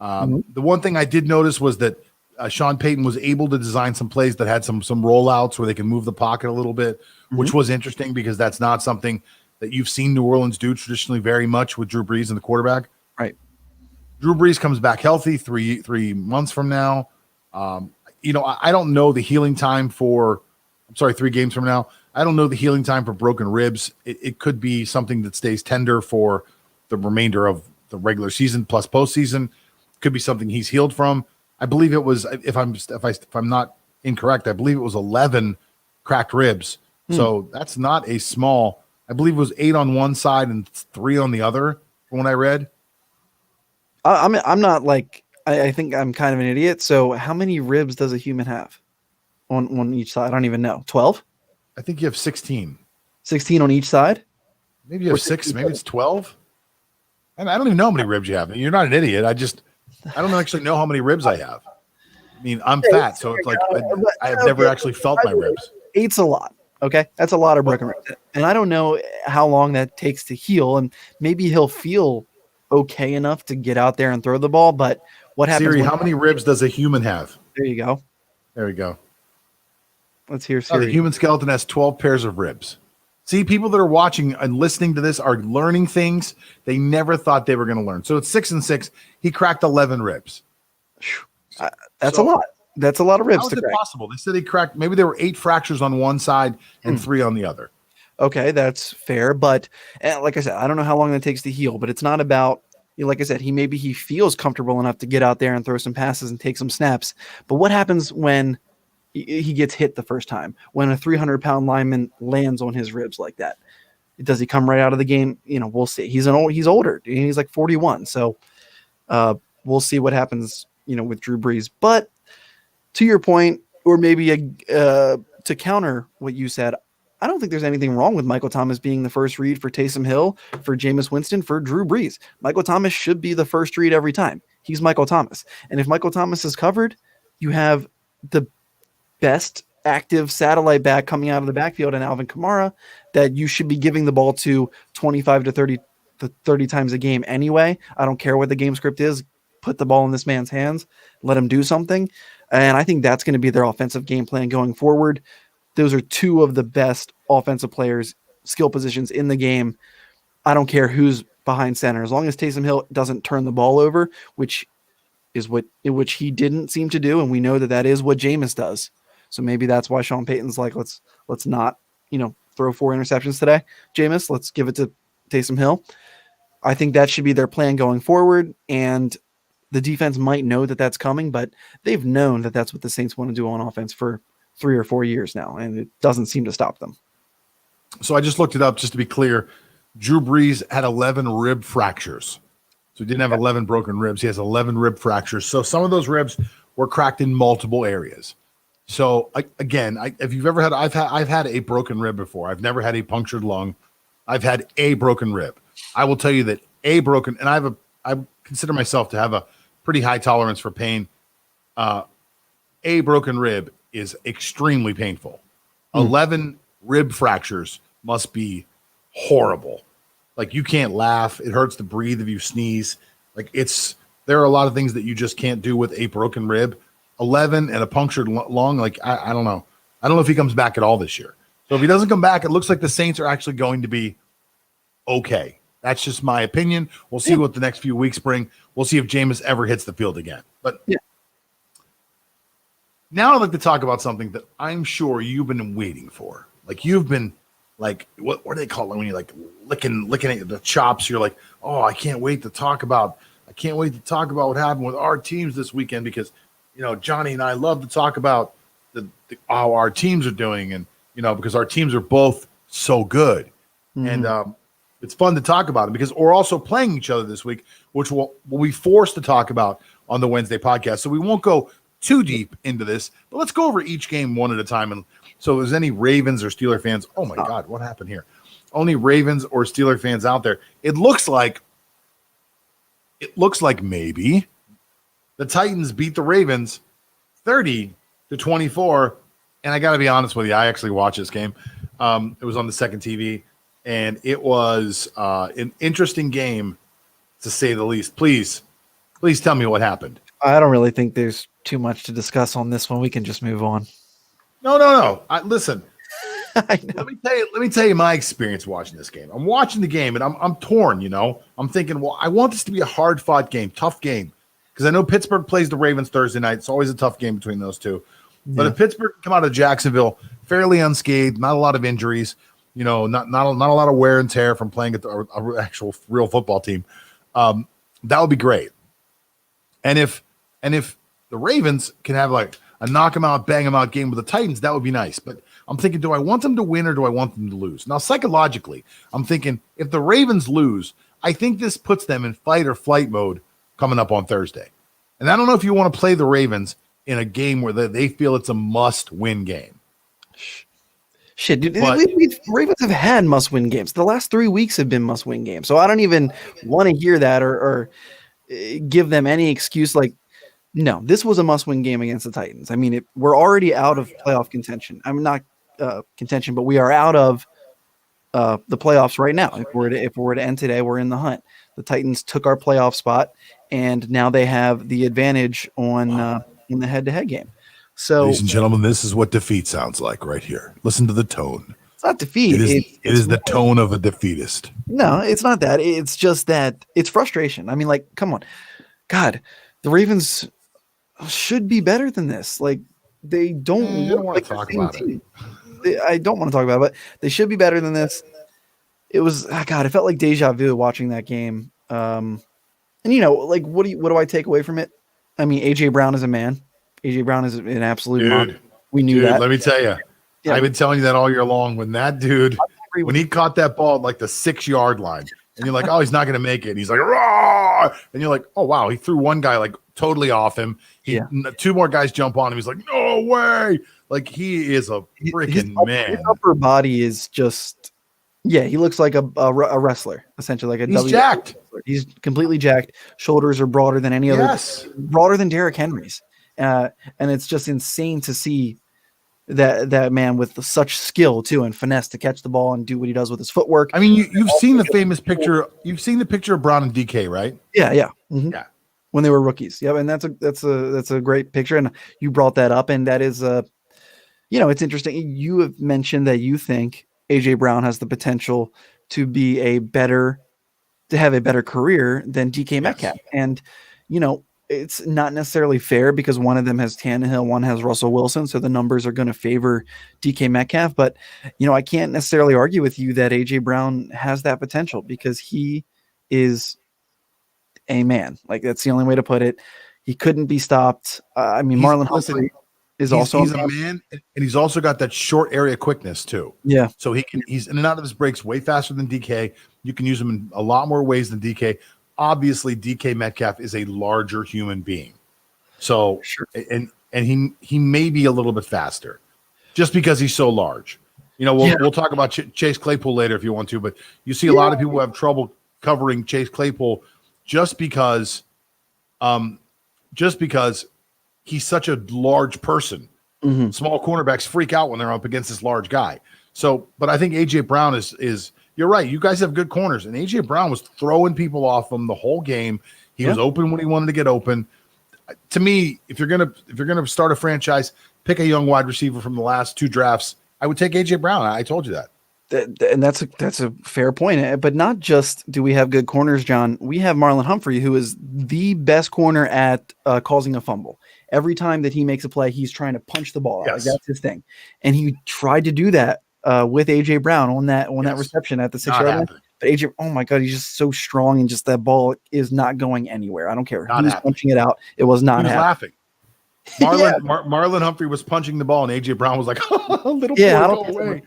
The one thing I did notice was that Sean Payton was able to design some plays that had some rollouts where they can move the pocket a little bit, which was interesting because that's not something that you've seen New Orleans do traditionally very much with Drew Brees and the quarterback. Right. Drew Brees comes back healthy 3 months from now. I don't know the healing time for, 3 games from now. I don't know the healing time for broken ribs. It could be something that stays tender for the remainder of the regular season plus postseason. Could be something he's healed from. I believe it was, if I'm not incorrect, I believe it was 11 cracked ribs. So that's not a small. I believe it was 8 on one side and 3 on the other. From what I read. I'm not like I think I'm kind of an idiot. So how many ribs does a human have on each side? I don't even know. 12? I think you have 16. 16 on each side? Maybe you have 6. Maybe it's 12. And I don't even know how many ribs you have. You're not an idiot. I don't actually know how many ribs I have. I mean, I'm fat, so it's like I have never actually felt my ribs. 8's a lot. Okay, that's a lot of broken ribs, and I don't know how long that takes to heal. And maybe he'll feel okay enough to get out there and throw the ball. But what happens? Siri, how many ribs does a human have? There you go. There we go. Let's hear Siri. The human skeleton has 12 pairs of ribs. See, people that are watching and listening to this are learning things they never thought they were going to learn. So it's 6 and 6. He cracked 11 ribs. That's a lot. That's a lot of ribs. How is it possible? They said he cracked. Maybe there were 8 fractures on one side and 3 on the other. Okay, that's fair. But like I said, I don't know how long that takes to heal. But it's not about, like I said, he feels comfortable enough to get out there and throw some passes and take some snaps. But what happens when he gets hit the first time, when a 300-pound lineman lands on his ribs like that? Does he come right out of the game? We'll see. He's older. He's like 41. So we'll see what happens, with Drew Brees. But to your point, or maybe to counter what you said, I don't think there's anything wrong with Michael Thomas being the first read for Taysom Hill, for Jameis Winston, for Drew Brees. Michael Thomas should be the first read every time. He's Michael Thomas. And if Michael Thomas is covered, you have the best active satellite back coming out of the backfield in Alvin Kamara that you should be giving the ball to 25 to 30 times a game anyway. I don't care what the game script is. Put the ball in this man's hands. Let him do something. And I think that's going to be their offensive game plan going forward. Those are 2 of the best offensive players, skill positions in the game. I don't care who's behind center. As long as Taysom Hill doesn't turn the ball over, which which he didn't seem to do, and we know that is what Jameis does. So maybe that's why Sean Payton's like, let's not, throw 4 interceptions today, Jameis. Let's give it to Taysom Hill. I think that should be their plan going forward, and the defense might know that that's coming, but they've known that that's what the Saints want to do on offense for 3 or 4 years now, and it doesn't seem to stop them. So I just looked it up just to be clear. Drew Brees had 11 rib fractures. So he didn't have 11 broken ribs. He has 11 rib fractures. So some of those ribs were cracked in multiple areas. So again, if you've ever had, I've had a broken rib before. I've never had a punctured lung. I've had a broken rib. I will tell you that and I consider myself to have a pretty high tolerance for pain. A broken rib is extremely painful. 11 rib fractures must be horrible. Like, you can't laugh. It hurts to breathe if you sneeze. Like, there are a lot of things that you just can't do with a broken rib. 11 and a punctured lung. Like, I don't know. I don't know if he comes back at all this year. So if he doesn't come back, it looks like the Saints are actually going to be okay. That's just my opinion. We'll see what the next few weeks bring. We'll see if Jameis ever hits the field again. But now I'd like to talk about something that I'm sure you've been waiting for. Like, you've been like, what do they call it when you're like licking at the chops? You're like, oh, I can't wait to talk about what happened with our teams this weekend, because, you know, Johnny and I love to talk about how our teams are doing, and, you know, because our teams are both so good. And it's fun to talk about it because we're also playing each other this week, which we'll be forced to talk about on the Wednesday podcast. So we won't go too deep into this, but let's go over each game one at a time. And so if there's any Ravens or Steeler fans, oh my God, what happened here? Only Ravens or Steeler fans out there. It looks like maybe the Titans beat the Ravens 30-24. And I got to be honest with you, I actually watched this game. It was on the second TV, and it was an interesting game, to say the least. Please tell me what happened. I don't really think there's too much to discuss on this one. We can just move on. No. Listen, let me tell you my experience watching this game. I'm watching the game, and I'm torn. You know, I'm thinking, well, I want this to be a hard-fought game, tough game, because I know Pittsburgh plays the Ravens Thursday night. It's always a tough game between those two. But if Pittsburgh come out of Jacksonville fairly unscathed, not a lot of injuries, you know, not a lot of wear and tear from playing at a actual real football team, that would be great. And if the Ravens can have like a knock 'em out, bang 'em out game with the Titans, that would be nice. But I'm thinking, do I want them to win or do I want them to lose? Now, psychologically, I'm thinking if the Ravens lose, I think this puts them in fight or flight mode coming up on Thursday. And I don't know if you want to play the Ravens in a game where they feel it's a must-win game. Shit, dude, Ravens have had must-win games. The last 3 weeks have been must-win games. So I don't even want to hear that or give them any excuse. Like, no, this was a must-win game against the Titans. I mean, we're already out of playoff contention. I'm not contention, but we are out of the playoffs right now. If we're to end today, we're in the hunt. The Titans took our playoff spot, and now they have the advantage on in the head-to-head game. So, ladies and gentlemen, this is what defeat sounds like right here. Listen to the tone. It's not defeat. It is the tone of a defeatist. No, it's not that. It's just that it's frustration. I mean, like, come on. God, the Ravens should be better than this. Like, they don't want to talk about it. I don't want to talk about it, but they should be better than this. It was, God, it felt like deja vu watching that game. And, you know, like, what do I take away from it? I mean, A.J. Brown is a man. A.J. Brown is an absolute monster. We knew that. Let me tell you. Yeah. I've been telling you that all year long. When that dude, when he caught that ball at like the 6-yard line, and you're like, oh, he's not going to make it. And he's like, raw. And you're like, oh, wow. He threw one guy like totally off him. Two more guys jump on him. He's like, no way. Like, he is a freaking man. His upper body is just, he looks like a wrestler, essentially. Like he's jacked. Wrestler. He's completely jacked. Shoulders are broader than any other. Broader than Derrick Henry's. And it's just insane to see that man with such skill too and finesse to catch the ball and do what he does with his footwork. I mean, you've seen the famous picture. You've seen the picture of Brown and DK, right? Yeah. Mm-hmm. Yeah. When they were rookies. Yeah. And that's a great picture. And you brought that up, and that is it's interesting. You have mentioned that you think A.J. Brown has the potential to be have a better career than DK Metcalf. And, you know, it's not necessarily fair because one of them has Tannehill, one has Russell Wilson, so the numbers are going to favor DK Metcalf. But, you know, I can't necessarily argue with you that A.J. Brown has that potential because he is a man. Like, that's the only way to put it. He couldn't be stopped. I mean, Marlon Humphrey is also a man, and he's also got that short area quickness too. Yeah. So he's in and out of his breaks way faster than DK. You can use him in a lot more ways than DK. Obviously, DK Metcalf is a larger human being. So, sure. and he may be a little bit faster just because he's so large. You know, we'll talk about Chase Claypool later if you want to, but you see a lot of people have trouble covering Chase Claypool just because he's such a large person. Mm-hmm. Small cornerbacks freak out when they're up against this large guy. So, but I think A.J. Brown is you're right. You guys have good corners, and A.J. Brown was throwing people off him the whole game. He was open when he wanted to get open. To me, if you're gonna start a franchise, pick a young wide receiver from the last 2 drafts. I would take AJ Brown. I told you that. And that's a fair point. But not just do we have good corners, John. We have Marlon Humphrey, who is the best corner at causing a fumble. Every time that he makes a play, he's trying to punch the ball out. Yes. Like that's his thing. And he tried to do that with AJ Brown on that reception at the 6-yard line. But AJ, oh my God, he's just so strong, and just that ball is not going anywhere. I don't care. He was punching it out. It was not happening. Laughing. Marlon Humphrey was punching the ball, and AJ Brown was like, "Little boy, go away!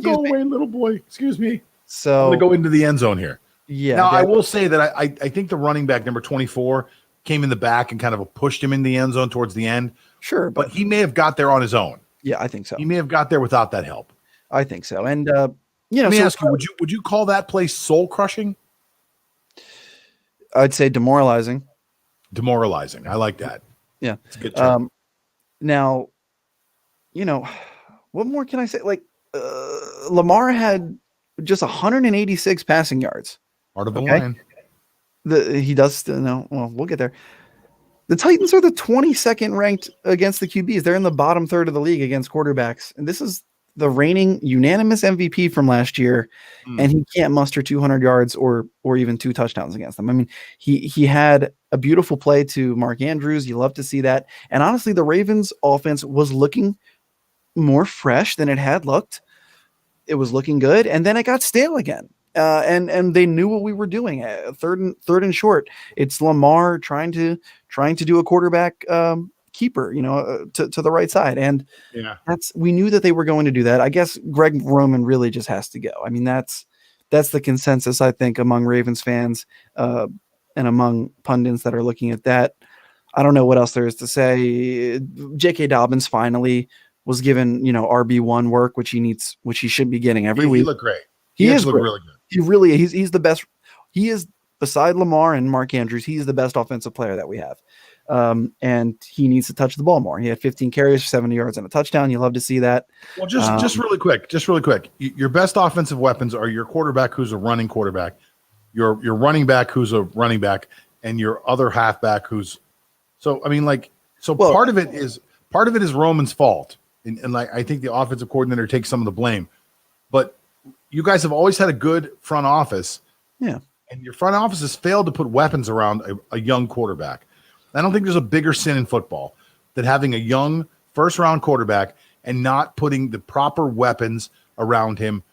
Go away, little boy! Excuse me." So I'm gonna go into the end zone here. Yeah. Now I will say that I think the running back number 24 came in the back and kind of pushed him in the end zone towards the end. Sure, but he may have got there on his own. Yeah, I think so. He may have got there without that help. I think so. And let me ask you: Would you call that play soul crushing? I'd say demoralizing. Demoralizing. I like that. Yeah, it's a good term. Now, what more can I say? Like, Lamar had just 186 passing yards. Part of the line. He does still know. Well, we'll get there. The Titans are the 22nd ranked against the QBs. They're in the bottom third of the league against quarterbacks, and this is the reigning unanimous MVP from last year, and he can't muster 200 yards or even 2 touchdowns against them. I mean, he had a beautiful play to Mark Andrews. You love to see that. And honestly, the Ravens offense was looking more fresh than it had looked. It was looking good, and then it got stale again. And they knew what we were doing. Third and short. It's Lamar trying to do a quarterback keeper, to the right side. And we knew that they were going to do that. I guess Greg Roman really just has to go. I mean, that's the consensus, I think, among Ravens fans and among pundits that are looking at that. I don't know what else there is to say. J.K. Dobbins finally was given, RB1 work, which he should be getting every week. He looked great. He is looked really good. He really, he's the best. He is, beside Lamar and Mark Andrews, he's the best offensive player that we have. And he needs to touch the ball more. He had 15 carries, 70 yards, and a touchdown. You love to see that. Well, just really quick. Your best offensive weapons are your quarterback, who's a running quarterback, your running back, who's a running back, and your other halfback, who's. So I mean, part of it is Roman's fault, and like I think the offensive coordinator takes some of the blame, but you guys have always had a good front office. Yeah. And your front office has failed to put weapons around a young quarterback. I don't think there's a bigger sin in football than having a young first-round quarterback and not putting the proper weapons around him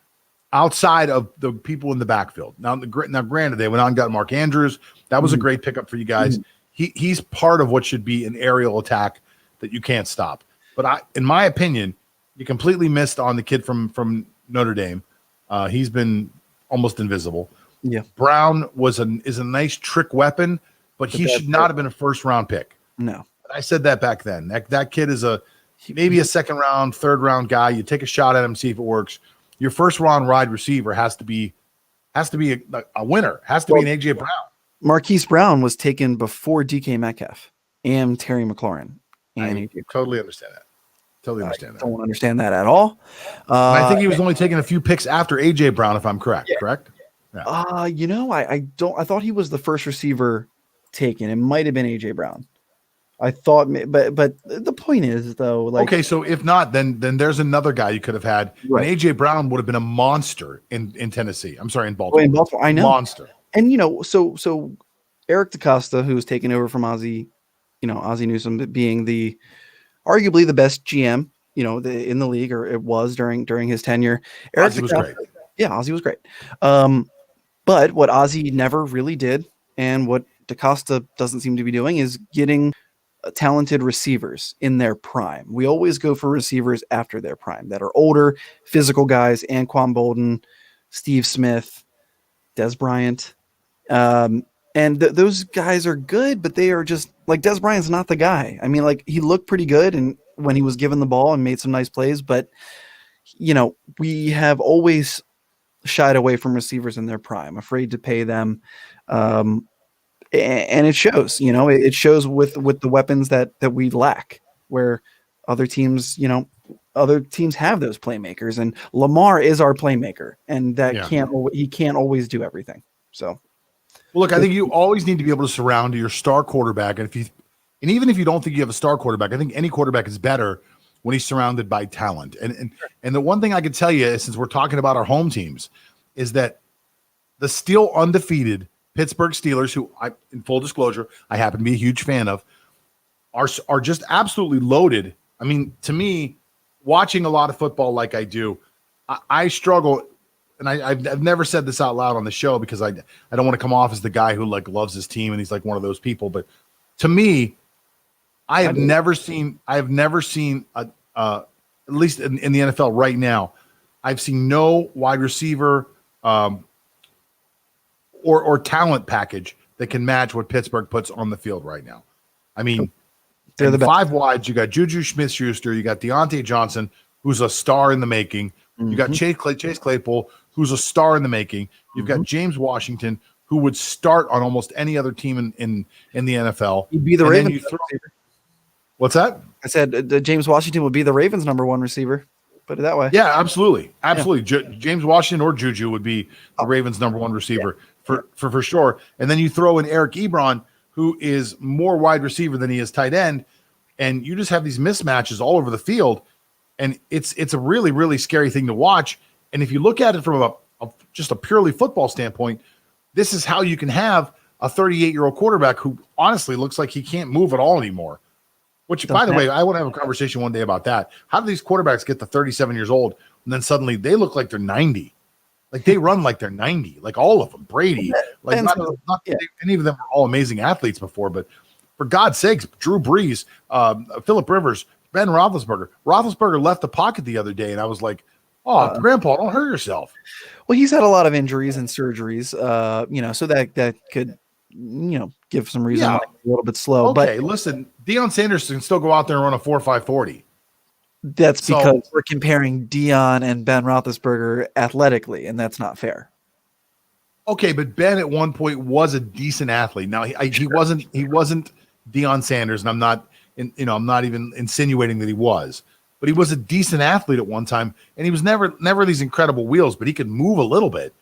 outside of the people in the backfield. Now granted, they went out and got Mark Andrews. That was a great pickup for you guys. He's part of what should be an aerial attack that you can't stop. But in my opinion, you completely missed on the kid from Notre Dame. He's been almost invisible. Yeah. Brown is a nice trick weapon, but he should not have been a first-round pick. No. I said that back then. That kid is maybe a second-round, third-round guy. You take a shot at him, see if it works. Your first-round wide receiver has to be a winner. Has to be an A.J. Brown. Marquise Brown was taken before DK Metcalf and Terry McLaurin. I totally understand that. I don't understand that at all. I think he was only taking a few picks after A.J. Brown, if I'm correct. Yeah. Correct? Yeah. I thought he was the first receiver taken. It might have been A.J. Brown. I thought, but the point is, though, okay, so if not, then there's another guy you could have had. Right. And A.J. Brown would have been a monster in Tennessee. I'm sorry, in Baltimore. In Baltimore, I know. Monster. And, so Eric DaCosta, who's taken over from Ozzie Newsome, being arguably the best GM, in the league, or it was during his tenure. Ozzie was great. Yeah, Ozzie was great. But what Ozzie never really did, and what DaCosta doesn't seem to be doing, is getting talented receivers in their prime. We always go for receivers after their prime that are older, physical guys. Anquan Bolden, Steve Smith, Des Bryant. And those guys are good, but they are just like Des Bryant's not the guy. I mean, he looked pretty good and when he was given the ball and made some nice plays, but we have always shied away from receivers in their prime, afraid to pay them. And it shows, it shows with the weapons that we lack, where other teams have those playmakers, and Lamar is our playmaker, and he can't always do everything. So. Well, look, I think you always need to be able to surround your star quarterback. And And even if you don't think you have a star quarterback, I think any quarterback is better when he's surrounded by talent. And the one thing I can tell you, since we're talking about our home teams, is that the still undefeated Pittsburgh Steelers, who in full disclosure, I happen to be a huge fan of, are just absolutely loaded. I mean, to me, watching a lot of football like I do, I struggle, and I've never said this out loud on the show because I don't want to come off as the guy who like loves his team and he's like one of those people. But to me, I have never seen at least in the NFL right now, I've seen no wide receiver or talent package that can match what Pittsburgh puts on the field right now. I mean, they're the five wides. You got Juju Smith-Schuster, you got Deontay Johnson, who's a star in the making. You got Chase Claypool, who's a star in the making. You've got James Washington, who would start on almost any other team in the NFL. He'd be the Ravens. What's that? I said James Washington would be the Ravens' number one receiver. Put it that way. Yeah, absolutely. Yeah. James Washington or Juju would be the Ravens' number one receiver for sure. And then you throw in Eric Ebron, who is more wide receiver than he is tight end, and you just have these mismatches all over the field, and it's a really, really scary thing to watch. And if you look at it from just a purely football standpoint, this is how you can have a 38-year-old quarterback who honestly looks like he can't move at all anymore. Which, by the way, I want to have a conversation one day about that. How do these quarterbacks get to 37 years old and then suddenly they look like they're 90? Like they run like they're 90, like all of them. Brady, like any of them are all amazing athletes before, but for God's sakes, Drew Brees, Phillip Rivers, Ben Roethlisberger. Roethlisberger left the pocket the other day, and I was like, "Oh, Grandpa, don't hurt yourself." Well, he's had a lot of injuries and surgeries, so that could, give some reason why he's a little bit slow. Okay, but listen, Deion Sanders can still go out there and run a 4.5 That's because we're comparing Deion and Ben Roethlisberger athletically, and that's not fair. Okay, but Ben at one point was a decent athlete. Now he wasn't Deion Sanders, and I'm not even insinuating that he was, but he was a decent athlete at one time, and he was never these incredible wheels, but he could move a little bit.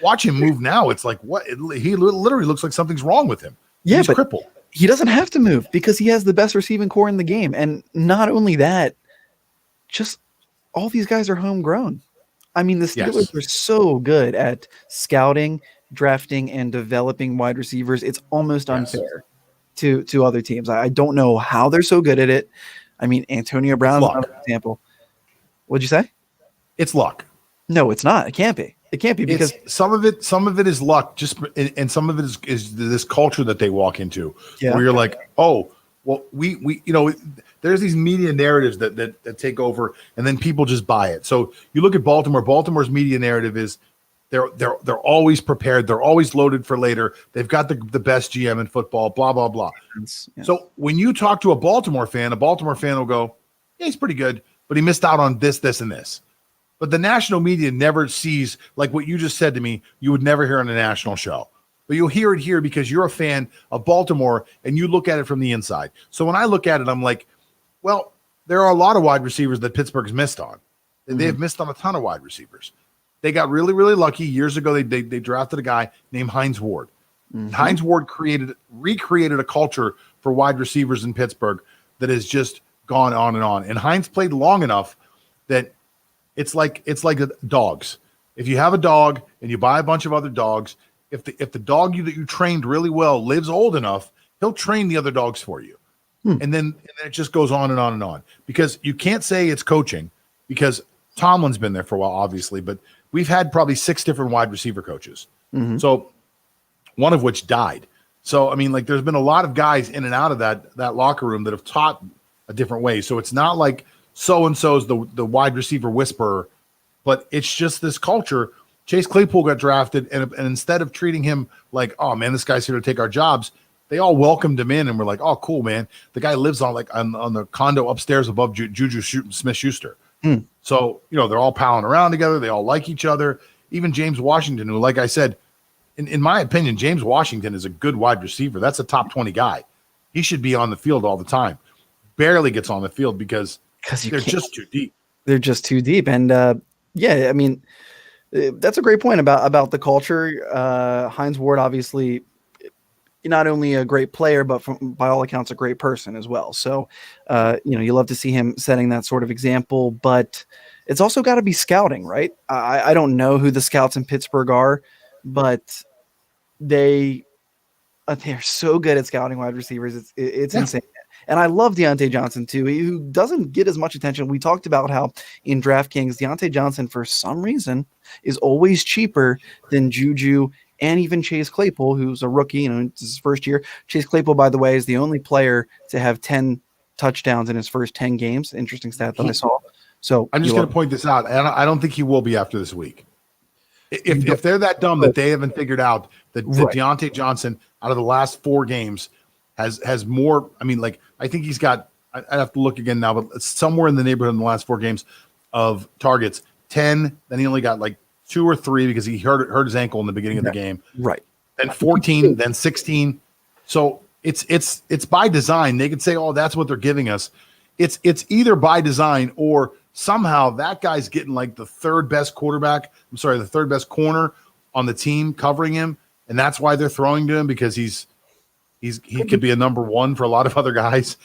Watch him move now; it's like what he literally looks like something's wrong with him. Yeah, he's but crippled. He doesn't have to move because he has the best receiving core in the game, and not only that, just all these guys are homegrown. I mean, the Steelers are so good at scouting, drafting, and developing wide receivers. It's almost unfair to other teams. I don't know how they're so good at it. I mean, Antonio Brown's another example. What'd you say? It's luck. No, it's not. It can't be. It can't be because some of it is luck, and some of it is this culture that they walk into, where you're like, oh, well, we there's these media narratives that take over, and then people just buy it. So you look at Baltimore. Baltimore's media narrative is they're always prepared, they're always loaded for later. They've got the best GM in football, blah blah blah. Yeah. So when you talk to a Baltimore fan will go, yeah, he's pretty good, but he missed out on this, and this. But the national media never sees, like what you just said to me, you would never hear on a national show. But you'll hear it here because you're a fan of Baltimore and you look at it from the inside. So when I look at it, I'm like, well, there are a lot of wide receivers that Pittsburgh's missed on. They've missed on a ton of wide receivers. They got really, really lucky. Years ago, they drafted a guy named Hines Ward. Hines Ward recreated a culture for wide receivers in Pittsburgh that has just gone on and on. And Hines played long enough that it's like dogs. If you have a dog and you buy a bunch of other dogs, if the dog that you trained really well lives old enough, he'll train the other dogs for you. And then it just goes on and on and on. Because you can't say it's coaching, because Tomlin's been there for a while, obviously, but we've had probably 6 different wide receiver coaches. So one of which died. So, I mean, like there's been a lot of guys in and out of that locker room that have taught a different way. So it's not like so-and-so's the wide receiver whisperer, but it's just this culture. Chase Claypool got drafted, and instead of treating him like, oh, man, this guy's here to take our jobs, they all welcomed him in and were like, oh, cool, man. The guy lives on the condo upstairs above Juju Smith-Schuster. So, they're all palling around together. They all like each other. Even James Washington, who, like I said, in my opinion, James Washington is a good wide receiver. That's a top 20 guy. He should be on the field all the time. Barely gets on the field because they're just too deep. They're just too deep. And, I mean, that's a great point about the culture. Hines Ward, obviously, not only a great player, but by all accounts, a great person as well. So, you love to see him setting that sort of example, but it's also got to be scouting, right? I don't know who the scouts in Pittsburgh are, but they're so good at scouting wide receivers. It's insane. And I love Deontay Johnson too, who doesn't get as much attention. We talked about how in DraftKings, Deontay Johnson, for some reason, is always cheaper than Juju and even Chase Claypool, who's a rookie. It's his first year. Chase Claypool, by the way, is the only player to have 10 touchdowns in his first 10 games. Interesting stat that I saw. So I'm just going to point this out. I don't think he will be after this week. If they're that dumb that they haven't figured out that Deontay Johnson out of the last 4 games has more. I mean, like, I think he's got, I'd have to look again now, but it's somewhere in the neighborhood in the last 4 games of targets, 10. Then he only got like 2 or 3 because he hurt his ankle in the beginning of the game. Right. Then 14, then 16. So it's by design. They could say, oh, that's what they're giving us. It's either by design or somehow that guy's getting like the third best corner on the team covering him. And that's why they're throwing to him, because he could be a number 1 for a lot of other guys.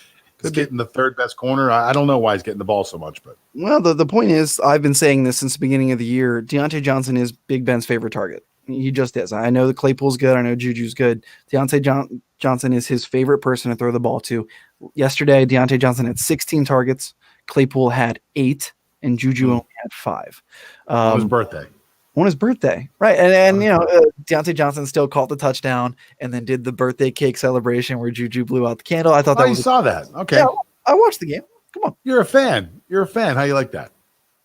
He's getting the third best corner. I don't know why he's getting the ball so much, but the point is, I've been saying this since the beginning of the year. Deontay Johnson is Big Ben's favorite target. He just is. I know the Claypool's good. I know Juju's good. Deontay Johnson is his favorite person to throw the ball to. Yesterday, Deontay Johnson had 16 targets. Claypool had 8, and Juju only had 5. On his birthday. On his birthday, right? And Deontay Johnson still caught the touchdown, and then did the birthday cake celebration where Juju blew out the candle. I thought you saw that. Okay, yeah, I watched the game. Come on, you're a fan. How you like that?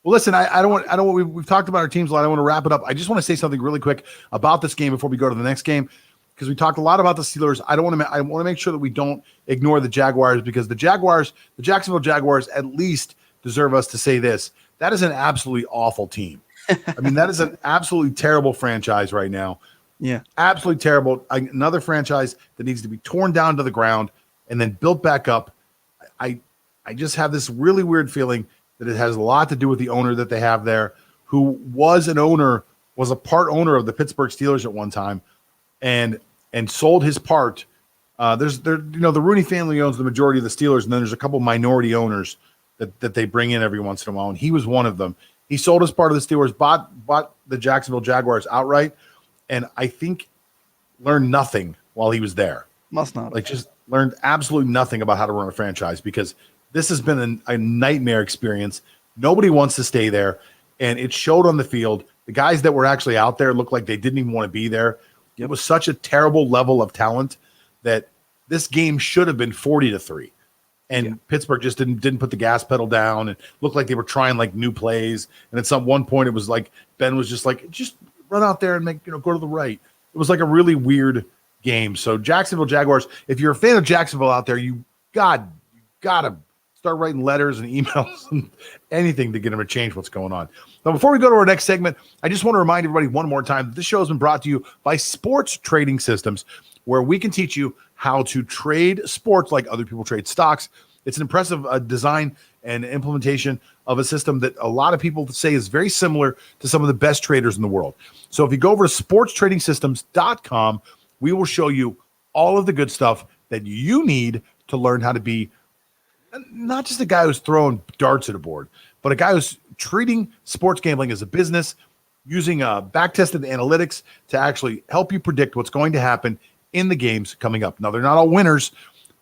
Well, listen, I don't want. We've talked about our teams a lot. I want to wrap it up. I just want to say something really quick about this game before we go to the next game, because we talked a lot about the Steelers. I want to make sure that we don't ignore the Jaguars, because the Jacksonville Jaguars, at least deserve us to say this. That is an absolutely awful team. I mean, that is an absolutely terrible franchise right now. Yeah. Absolutely terrible. Another franchise that needs to be torn down to the ground and then built back up. I just have this really weird feeling that it has a lot to do with the owner that they have there, who was a part owner of the Pittsburgh Steelers at one time and sold his part. The Rooney family owns the majority of the Steelers, and then there's a couple minority owners that they bring in every once in a while, and he was one of them. He sold his part of the Steelers, bought the Jacksonville Jaguars outright, and I think learned nothing while he was there. Must not. Just learned absolutely nothing about how to run a franchise, because this has been a nightmare experience. Nobody wants to stay there, and it showed on the field. The guys that were actually out there looked like they didn't even want to be there. It was such a terrible level of talent that this game should have been 40-3. And Pittsburgh just didn't put the gas pedal down, and looked like they were trying like new plays. And at some one point, it was like Ben was just like, just run out there and go to the right. It was like a really weird game. So Jacksonville Jaguars, if you're a fan of Jacksonville out there, you gotta start writing letters and emails and anything to get them to change what's going on. Now, before we go to our next segment, I just want to remind everybody one more time that this show has been brought to you by Sports Trading Systems, where we can teach you how to trade sports like other people trade stocks. It's an impressive design and implementation of a system that a lot of people say is very similar to some of the best traders in the world. So if you go over to sportstradingsystems.com, we will show you all of the good stuff that you need to learn how to be not just a guy who's throwing darts at a board, but a guy who's treating sports gambling as a business, using back-tested analytics to actually help you predict what's going to happen in the games coming up. Now, they're not all winners,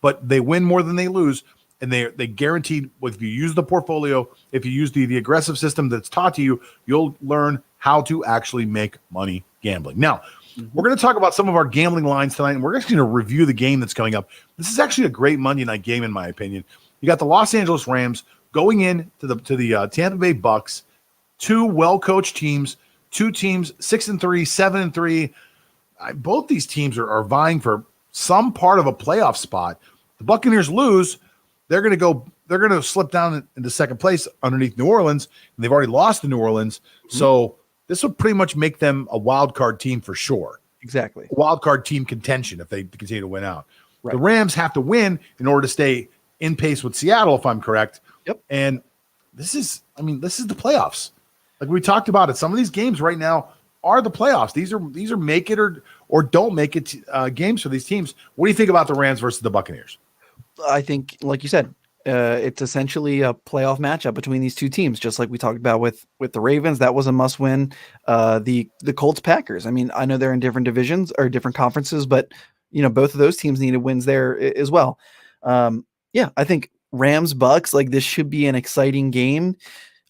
but they win more than they lose, and they guaranteed, if you use the portfolio, if you use the aggressive system that's taught to you, you'll learn how to actually make money gambling. Now, we're going to talk about some of our gambling lines tonight, and we're actually going to review the game that's coming up. This is actually a great Monday night game, in my opinion. You got the Los Angeles Rams going in to the Tampa Bay Bucks, 2 well-coached teams, 2 teams 6-3, 7-3. Both these teams are vying for some part of a playoff spot. The Buccaneers lose, they're going to slip down into second place underneath New Orleans, and they've already lost to New Orleans. So this will pretty much make them a wild card team for sure. Exactly. Wild card team contention if they continue to win out. Right. The Rams have to win in order to stay in pace with Seattle, if I'm correct. Yep. And this is the playoffs. Like we talked about it. Some of these games right now are the playoffs. These are make it or don't make it games for these teams. What do you think about the Rams versus the Buccaneers? I think, like you said, it's essentially a playoff matchup between these two teams, just like we talked about with the Ravens. That was a must win. The Colts Packers. I mean, I know they're in different divisions or different conferences, but both of those teams needed wins there as well. Yeah, I think Rams Bucks, like, this should be an exciting game.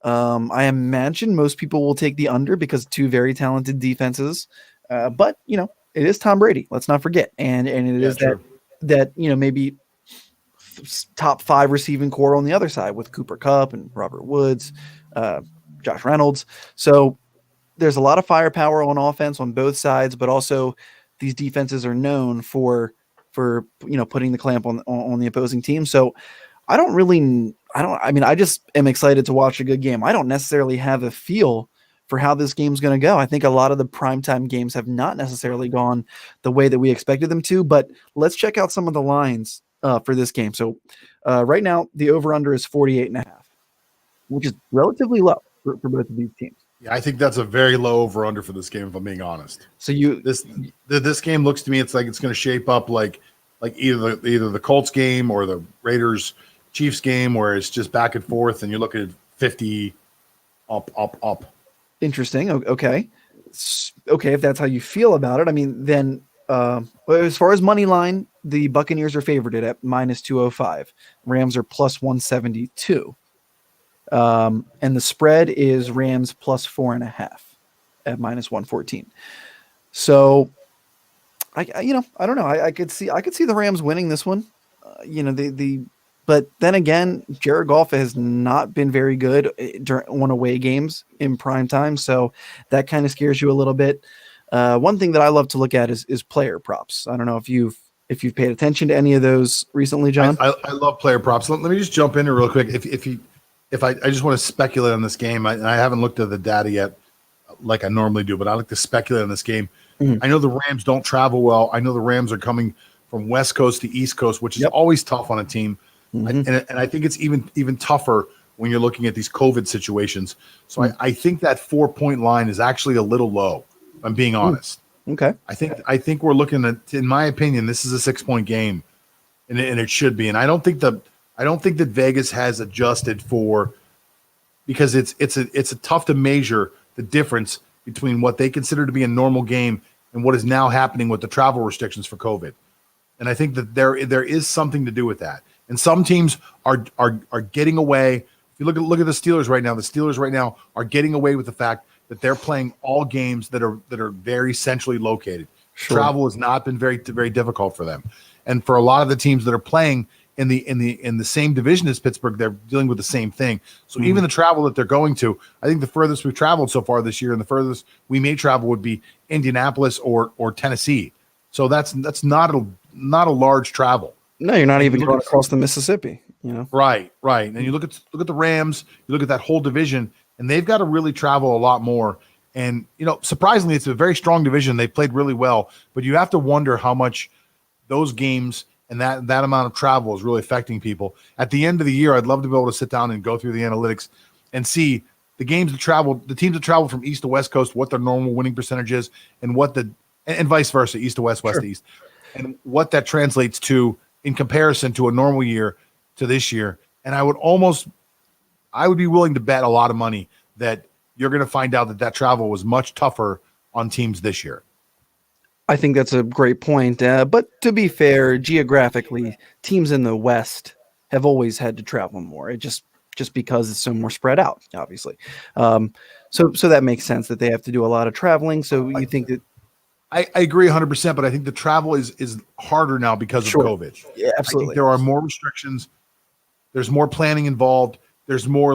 I imagine most people will take the under because two very talented defenses. But it is Tom Brady. Let's not forget, and it is true. that maybe top 5 receiving core on the other side with Cooper Kupp and Robert Woods, Josh Reynolds. So there's a lot of firepower on offense on both sides, but also these defenses are known for putting the clamp on the opposing team. So I just am excited to watch a good game. I don't necessarily have a feel for how this game's going to go. I think a lot of the primetime games have not necessarily gone the way that we expected them to, but let's check out some of the lines for this game. So right now the over-under is 48.5, which is relatively low for both of these teams. Yeah, I think that's a very low over-under for this game, if I'm being honest. So this game looks to me, it's like it's going to shape up like either the Colts game or the Raiders Chiefs game, where it's just back and forth, and you look at 50 up. Interesting. Okay. If that's how you feel about it, I mean, then as far as money line, the Buccaneers are favored at -205. Rams are +172. And the spread is Rams +4.5 at -114. So I don't know. I could see the Rams winning this one. But then again, Jared Goff has not been very good on away games in prime time, so that kind of scares you a little bit. One thing that I love to look at is player props. I don't know if you've paid attention to any of those recently, John. I love player props. Let me just jump in here real quick. If I just want to speculate on this game, I haven't looked at the data yet, like I normally do, but I like to speculate on this game. Mm-hmm. I know the Rams don't travel well. I know the Rams are coming from West Coast to East Coast, which is always tough on a team. Mm-hmm. And I think it's even tougher when you're looking at these COVID situations. So I think that 4-point line is actually a little low, if I'm being honest. Okay. I think we're looking at, in my opinion, this is a 6-point game, and it should be. And I don't think that Vegas has adjusted for, because it's a tough to measure the difference between what they consider to be a normal game and what is now happening with the travel restrictions for COVID. And I think that there is something to do with that. And some teams are getting away. If you look at the Steelers right now, the Steelers right now are getting away with the fact that they're playing all games that are very centrally located. Sure. Travel has not been very, very difficult for them. And for a lot of the teams that are playing in the same division as Pittsburgh, they're dealing with the same thing. So even the travel that they're going to, I think the furthest we've traveled so far this year, and the furthest we may travel, would be Indianapolis or Tennessee. So that's not a large travel. No, you're not even going across the Mississippi. Right. And you look at the Rams, you look at that whole division, and they've got to really travel a lot more. And surprisingly, it's a very strong division. They played really well, but you have to wonder how much those games and that amount of travel is really affecting people. At the end of the year, I'd love to be able to sit down and go through the analytics and see the teams that travel from East to West Coast, what their normal winning percentage is, and and vice versa, East to West, West to East, and what that translates to in comparison to a normal year to this year. And I would be willing to bet a lot of money that you're going to find out that travel was much tougher on teams this year. I think that's a great point. But to be fair, geographically, teams in the West have always had to travel more. It just because it's so more spread out, obviously. So that makes sense that they have to do a lot of traveling. So you think that I agree 100%, but I think the travel is harder now because of COVID. Yeah, absolutely. I think there are more restrictions. There's more planning involved. There's more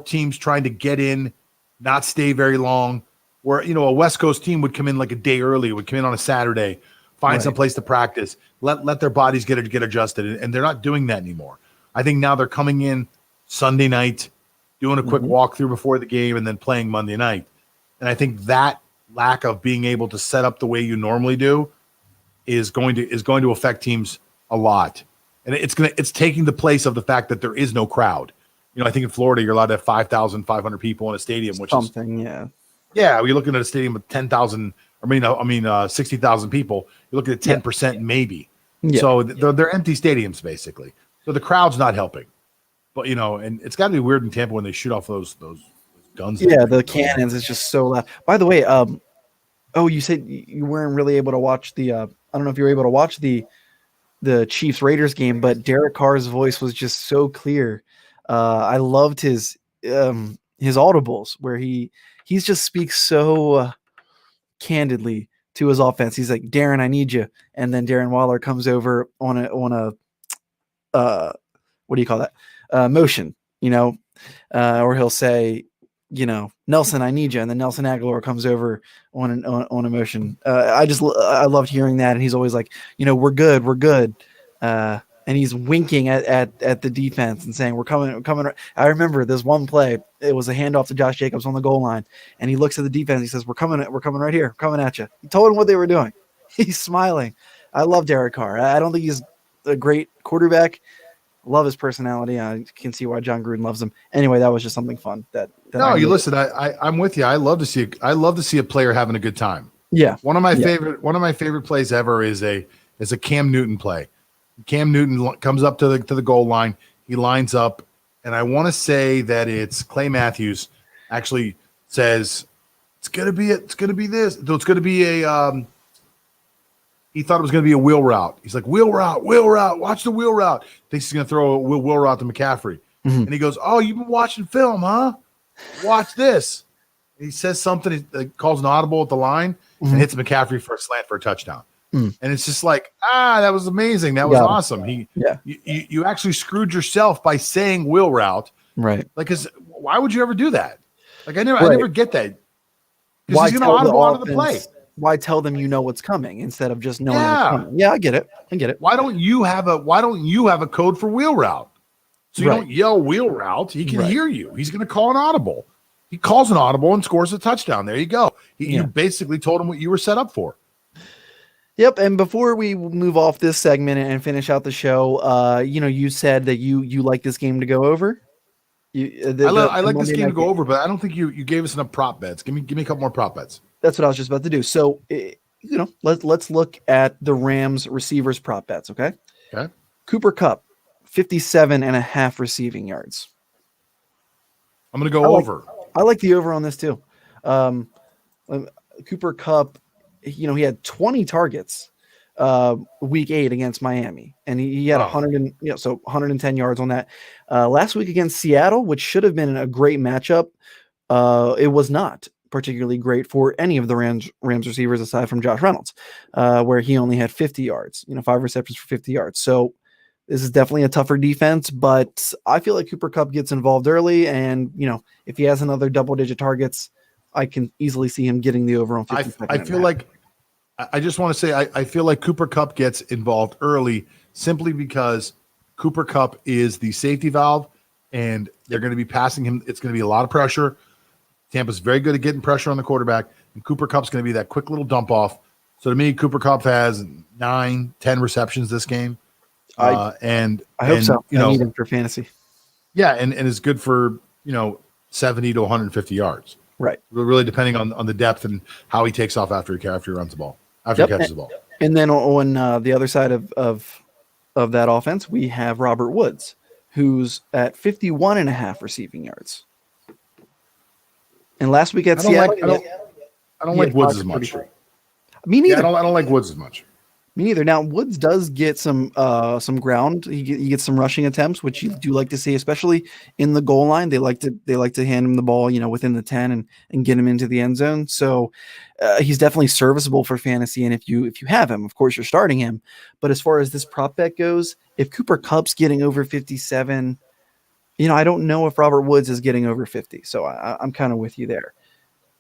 teams trying to get in, not stay very long. Where a West Coast team would come in like a day early, would come in on a Saturday, find some place to practice, let their bodies get adjusted, and they're not doing that anymore. I think now they're coming in Sunday night, doing a quick walkthrough before the game, and then playing Monday night. And I think that lack of being able to set up the way you normally do is going to affect teams a lot. And it's taking the place of the fact that there is no crowd. I think in Florida you're allowed to have 5,500 people in a stadium, which something, yeah. Yeah, we're looking at a stadium with 10,000 60,000 people. You're looking at 10% maybe. Yeah. So they're empty stadiums basically. So the crowd's not helping. But and it's got to be weird in Tampa when they shoot off those guns. Yeah, the cannons is just so loud. By the way, you said you weren't really able to watch the. I don't know if you were able to watch the Chiefs Raiders game, but Derek Carr's voice was just so clear. I loved his audibles where he just speaks so candidly to his offense. He's like, Darren, I need you, and then Darren Waller comes over on a what do you call that? Motion, or he'll say, Nelson, I need you, and then Nelson Aguilar comes over on a motion. I loved hearing that, and he's always like, we're good, and he's winking at the defense and saying, we're coming. I remember this one play. It was a handoff to Josh Jacobs on the goal line, and he looks at the defense. He says, we're coming right here, coming at you. He told him what they were doing. He's smiling. I love Derek Carr. I don't think he's a great quarterback. Love his personality. I can see why John Gruden loves him. Anyway, that was just something fun. Listen. I'm with you. I love to see a player having a good time. Yeah. One of my favorite plays ever is a Cam Newton play. Cam Newton comes up to the goal line. He lines up, and I want to say that it's Clay Matthews actually says it's gonna be this. So it's gonna be a. He thought it was going to be a wheel route. He's like, wheel route, watch the wheel route. Thinks he's going to throw a wheel route to McCaffrey. Mm-hmm. And he goes, oh, you've been watching film, huh? Watch this. And he says something, he calls an audible at the line, and hits McCaffrey for a slant for a touchdown. And it's just like, that was amazing. That was awesome. You actually screwed yourself by saying wheel route. Right. Like, because why would you ever do that? Like, I never get that. Because he's going to audible out of the play. Why tell them what's coming instead of just knowing what's coming? Yeah, I get it. Why don't you have a code for wheel route? So you don't yell wheel route. He can hear you. He's going to call an audible. He calls an audible and scores a touchdown. There you go. You basically told him what you were set up for. Yep. And before we move off this segment and finish out the show, you said that you like this game to go over. I like this game to go over, but I don't think you gave us enough prop bets. Give me a couple more prop bets. That's what I was just about to do. So, let's look at the Rams receivers prop bets. Okay. Okay. Cooper Kupp, 57.5 receiving yards. I'm going to go over. I like the over on this too. Cooper Kupp, he had 20 targets week 8 against Miami, and he had 110 yards on that. Last week against Seattle, which should have been a great matchup, it was not particularly great for any of the Rams receivers aside from Josh Reynolds, where he only had 50 yards, 5 receptions for 50 yards. So this is definitely a tougher defense, but I feel like Cooper Kupp gets involved early, and if he has another double-digit targets, I can easily see him getting the over on 50. I just want to say I feel like Cooper Kupp gets involved early simply because Cooper Kupp is the safety valve, and they're going to be passing him. It's going to be a lot of pressure. Tampa's very good at getting pressure on the quarterback, and Cooper Kupp's going to be that quick little dump off. So to me, Cooper Kupp has 9-10 receptions this game. I hope so. I need him for fantasy. Yeah, and is good for 70 to 150 yards. Right. Really depending on the depth and how he takes off after he runs the ball. After he catches the ball. And then on the other side of that offense, we have Robert Woods, who's at 51.5 receiving yards. And last week at Seattle, I don't like Woods as much. Me neither. Yeah, I don't like Woods as much. Me neither. Now Woods does get some ground. He gets some rushing attempts, which you do like to see, especially in the goal line. They like to hand him the ball, within the 10 and get him into the end zone. So he's definitely serviceable for fantasy. And if you have him, of course you're starting him. But as far as this prop bet goes, if Cooper Kupp's getting over 57, I don't know if Robert Woods is getting over 50. So I'm kind of with you there.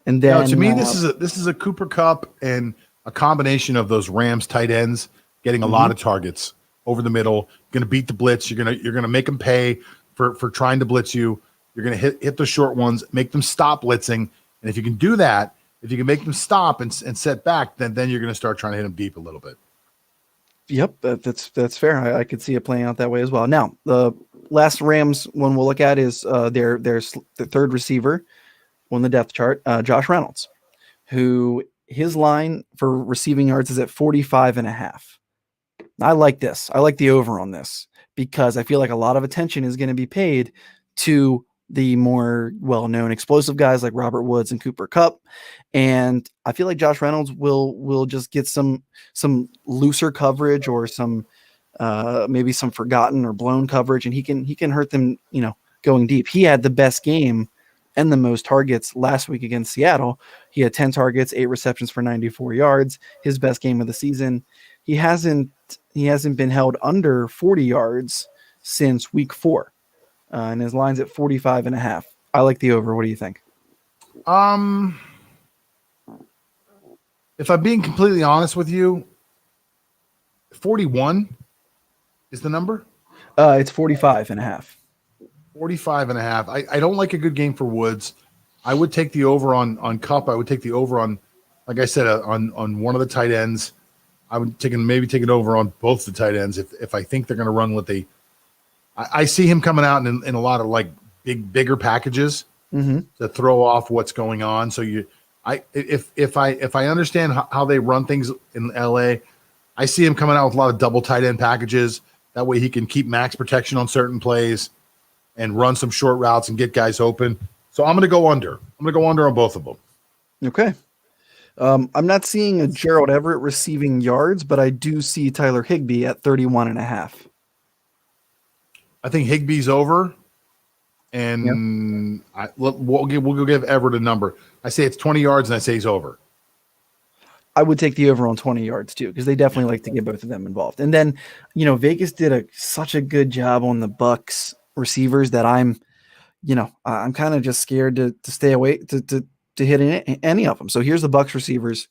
And then to me, this is a Cooper Kupp and a combination of those Rams tight ends getting a lot of targets over the middle. Going to beat the blitz. You're gonna make them pay for trying to blitz you. You're gonna hit the short ones, make them stop blitzing. And if you can do that, if you can make them stop and set back, then you're gonna start trying to hit them deep a little bit. Yep, that's fair. I could see it playing out that way as well. Now, the last Rams one we'll look at is their third receiver on the depth chart, Josh Reynolds, who His line for receiving yards is at 45.5. I like this. I like the over on this because I feel like a lot of attention is going to be paid to the more well-known explosive guys like Robert Woods and Cooper Kupp. And I feel like Josh Reynolds will just get some looser coverage or some maybe some forgotten or blown coverage, and he can hurt them, going deep. He had the best game and the most targets last week against Seattle. He had 10 targets, 8 receptions for 94 yards, his best game of the season. He hasn't been held under 40 yards since week 4. And his line's at 45.5. I like the over. What do you think? If I'm being completely honest with you, 41 is the number. It's 45.5. 45.5. I don't like a good game for Woods. I would take the over on Kupp. I would take the over on, like I said, on one of the tight ends. I would maybe take it over on both the tight ends if I think they're going to run what they. I see him coming out in a lot of like bigger packages to throw off what's going on. So if I understand how they run things in LA, I see him coming out with a lot of double tight end packages. That way he can keep max protection on certain plays and run some short routes and get guys open. So I'm going to go under. I'm going to go under on both of them. Okay. I'm not seeing a Gerald Everett receiving yards, but I do see Tyler Higbee at 31.5. I think Higbee's over, and we'll go give Everett a number. I say it's 20 yards, and I say he's over. I would take the over on 20 yards too, because they definitely like to get both of them involved. And then, Vegas did such a good job on the Bucs receivers that I'm kind of just scared to stay away to hit any of them. So here's the Bucs receivers.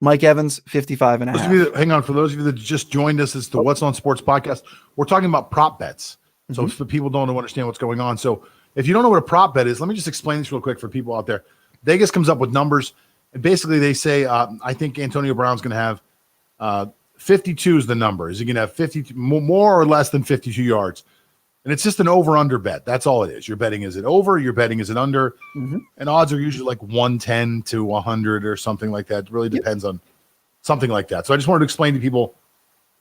Mike Evans, 55.5. Hang on. For those of you that just joined us, it's the What's on Sports podcast. We're talking about prop bets. So if people don't understand what's going on. So if you don't know what a prop bet is, let me just explain this real quick for people out there. Vegas comes up with numbers, and basically they say, I think Antonio Brown's going to have 52 is the number. Is he going to have 52, more or less than 52 yards? And it's just an over-under bet. That's all it is. You're betting, is it over? You're betting, is it under? And odds are usually like 110 to 100 or something like that. It really depends on something like that. So I just wanted to explain to people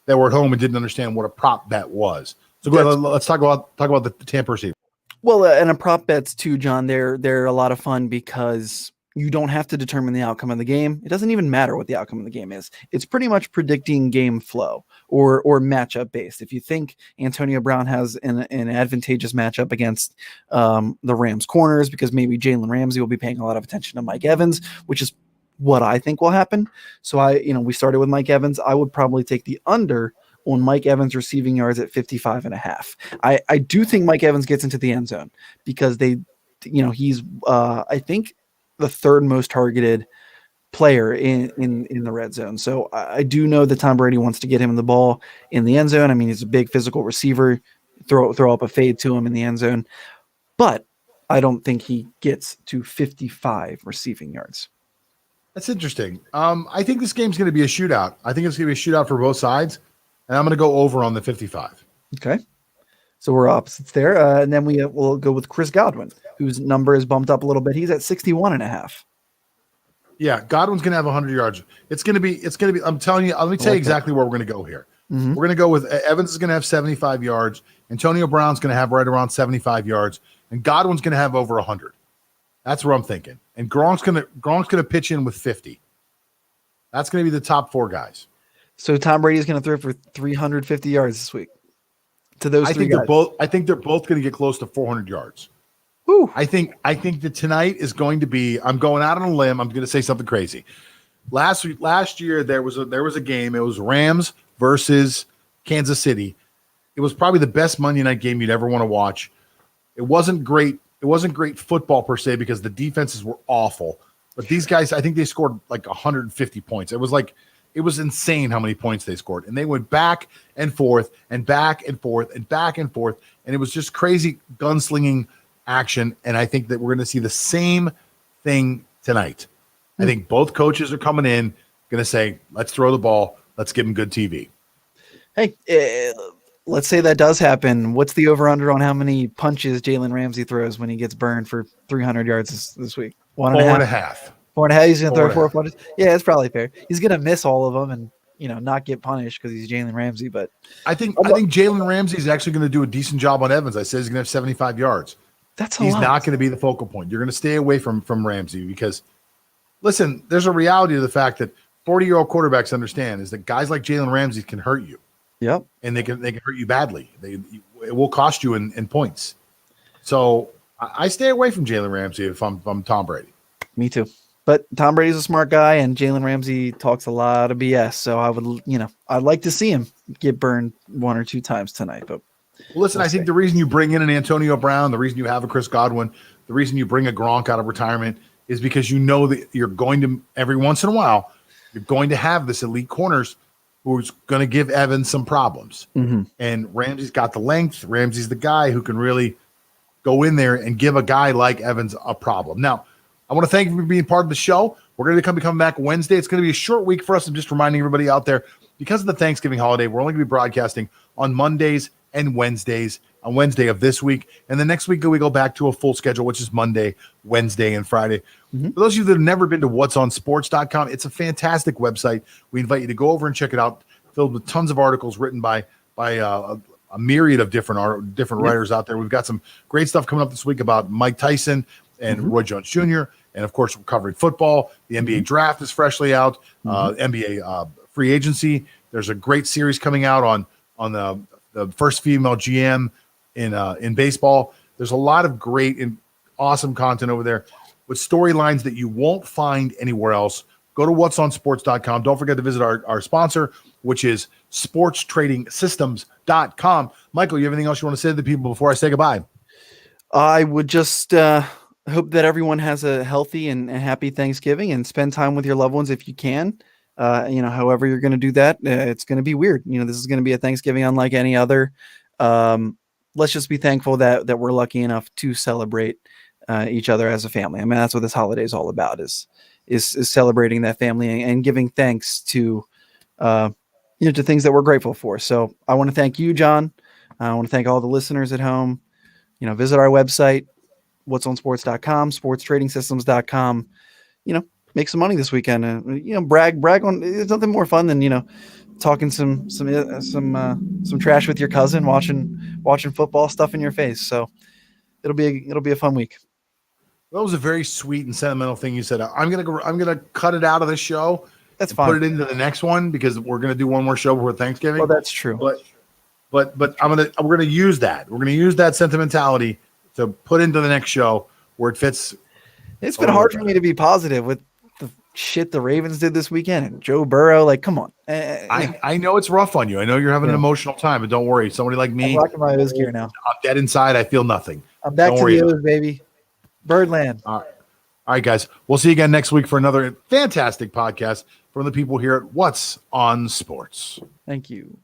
that were at home and didn't understand what a prop bet was. So go ahead. Let's talk about the Tampa receiver. Well, and a prop bets too, John, they're a lot of fun because you don't have to determine the outcome of the game. It doesn't even matter what the outcome of the game is. It's pretty much predicting game flow or matchup based. If you think Antonio Brown has an advantageous matchup against the Rams corners because maybe Jalen Ramsey will be paying a lot of attention to Mike Evans, which is what I think will happen. So we started with Mike Evans. I would probably take the under on Mike Evans receiving yards at 55.5. I do think Mike Evans gets into the end zone because he's I think the third most targeted player in the red zone. So I do know that Tom Brady wants to get him the ball in the end zone. I mean, he's a big physical receiver, throw up a fade to him in the end zone, but I don't think he gets to 55 receiving yards. That's interesting. I think this game's going to be a shootout. I think it's going to be a shootout for both sides, and I'm going to go over on the 55. Okay. So we're opposites there. And then we'll go with Chris Godwin, whose number is bumped up a little bit. He's at 61.5. Yeah, Godwin's going to have 100 yards. It's going to be. I'm telling you. Let me tell you exactly where we're going to go here. We're going to go with Evans is going to have 75 yards. Antonio Brown's going to have right around 75 yards, and Godwin's going to have over 100. That's what I'm thinking. And Gronk's going to pitch in with 50. That's going to be the top 4 guys. So Tom Brady's going to throw for 350 yards this week. To those three guys. I think they're both going to get close to 400 yards. Woo. I think that tonight is going to be. I'm going out on a limb. I'm going to say something crazy. Last year there was a game. It was Rams versus Kansas City. It was probably the best Monday night game you'd ever want to watch. It wasn't great. It wasn't great football per se because the defenses were awful. But these guys, I think they scored like 150 points. It was insane how many points they scored. And they went back and forth and back and forth and back and forth. And it was just crazy gunslinging action. And I think that we're going to see the same thing tonight. I think both coaches are coming in, going to say, let's throw the ball. Let's give them good TV. Hey, let's say that does happen. What's the over-under on how many punches Jalen Ramsey throws when he gets burned for 300 yards this week? 1.5? 4.5. He's going to throw 4 4.5. punches. Yeah, it's probably fair. He's going to miss all of them and, not get punished because he's Jalen Ramsey. But I think Jalen Ramsey is actually going to do a decent job on Evans. I said he's going to have 75 yards. That's a He's lot. not going to be the focal point. You're going to stay away from Ramsey because, listen, there's a reality to the fact that 40-year-old quarterbacks understand is that guys like Jalen Ramsey can hurt you. Yep. And they can hurt you badly. It will cost you in points. So I stay away from Jalen Ramsey if I'm Tom Brady. Me too. But Tom Brady's a smart guy, and Jalen Ramsey talks a lot of BS. So I would, I'd like to see him get burned 1 or 2 times tonight. But listen, I think the reason you bring in an Antonio Brown, the reason you have a Chris Godwin, the reason you bring a Gronk out of retirement is because you know that you're going to, every once in a while, you're going to have this elite corners who's going to give Evans some problems. Mm-hmm. And Ramsey's got the length. Ramsey's the guy who can really go in there and give a guy like Evans a problem. Now, I want to thank you for being part of the show. We're going to be coming back Wednesday. It's going to be a short week for us. I'm just reminding everybody out there, because of the Thanksgiving holiday, we're only going to be broadcasting on Mondays and Wednesdays, on Wednesday of this week. And the next week, we go back to a full schedule, which is Monday, Wednesday, and Friday. Mm-hmm. For those of you that have never been to whatsonsports.com, it's a fantastic website. We invite you to go over and check it out, filled with tons of articles written by a myriad of different writers out there. We've got some great stuff coming up this week about Mike Tyson and Roy Jones Jr., and of course, we're covering football. The NBA draft is freshly out. NBA free agency. There's a great series coming out on the first female GM in baseball. There's a lot of great and awesome content over there with storylines that you won't find anywhere else. Go to whatsonsports.com. Don't forget to visit our sponsor, which is sportstradingsystems.com. Michael, you have anything else you want to say to the people before I say goodbye? I would just hope that everyone has a healthy and happy Thanksgiving, and spend time with your loved ones if you can. However you're going to do that, it's going to be weird. This is going to be a Thanksgiving unlike any other. Let's just be thankful that we're lucky enough to celebrate each other as a family. I mean, that's what this holiday is all about, is celebrating that family and giving thanks to things that we're grateful for. So I want to thank you, John. I want to thank all the listeners at home. Visit our website, whatsonsports.com, sportstradingsystems.com. Make some money this weekend. Brag on. It's nothing more fun than talking some trash with your cousin, watching football, stuff in your face. So it'll be a fun week. That was a very sweet and sentimental thing you said. I'm gonna cut it out of this show. That's fine. Put it into the next one because we're gonna do one more show before Thanksgiving. Well, that's true. But we're gonna use that. We're gonna use that sentimentality to put into the next show where it fits. It's been hard for me to be positive with the shit the Ravens did this weekend and Joe Burrow. Like, come on. I know it's rough on you. I know you're having an emotional time, but don't worry. Somebody like me, I'm rocking my O's gear now. I'm dead inside. I feel nothing. I'm back to the O's, baby. Birdland. All right, guys. We'll see you again next week for another fantastic podcast from the people here at What's on Sports. Thank you.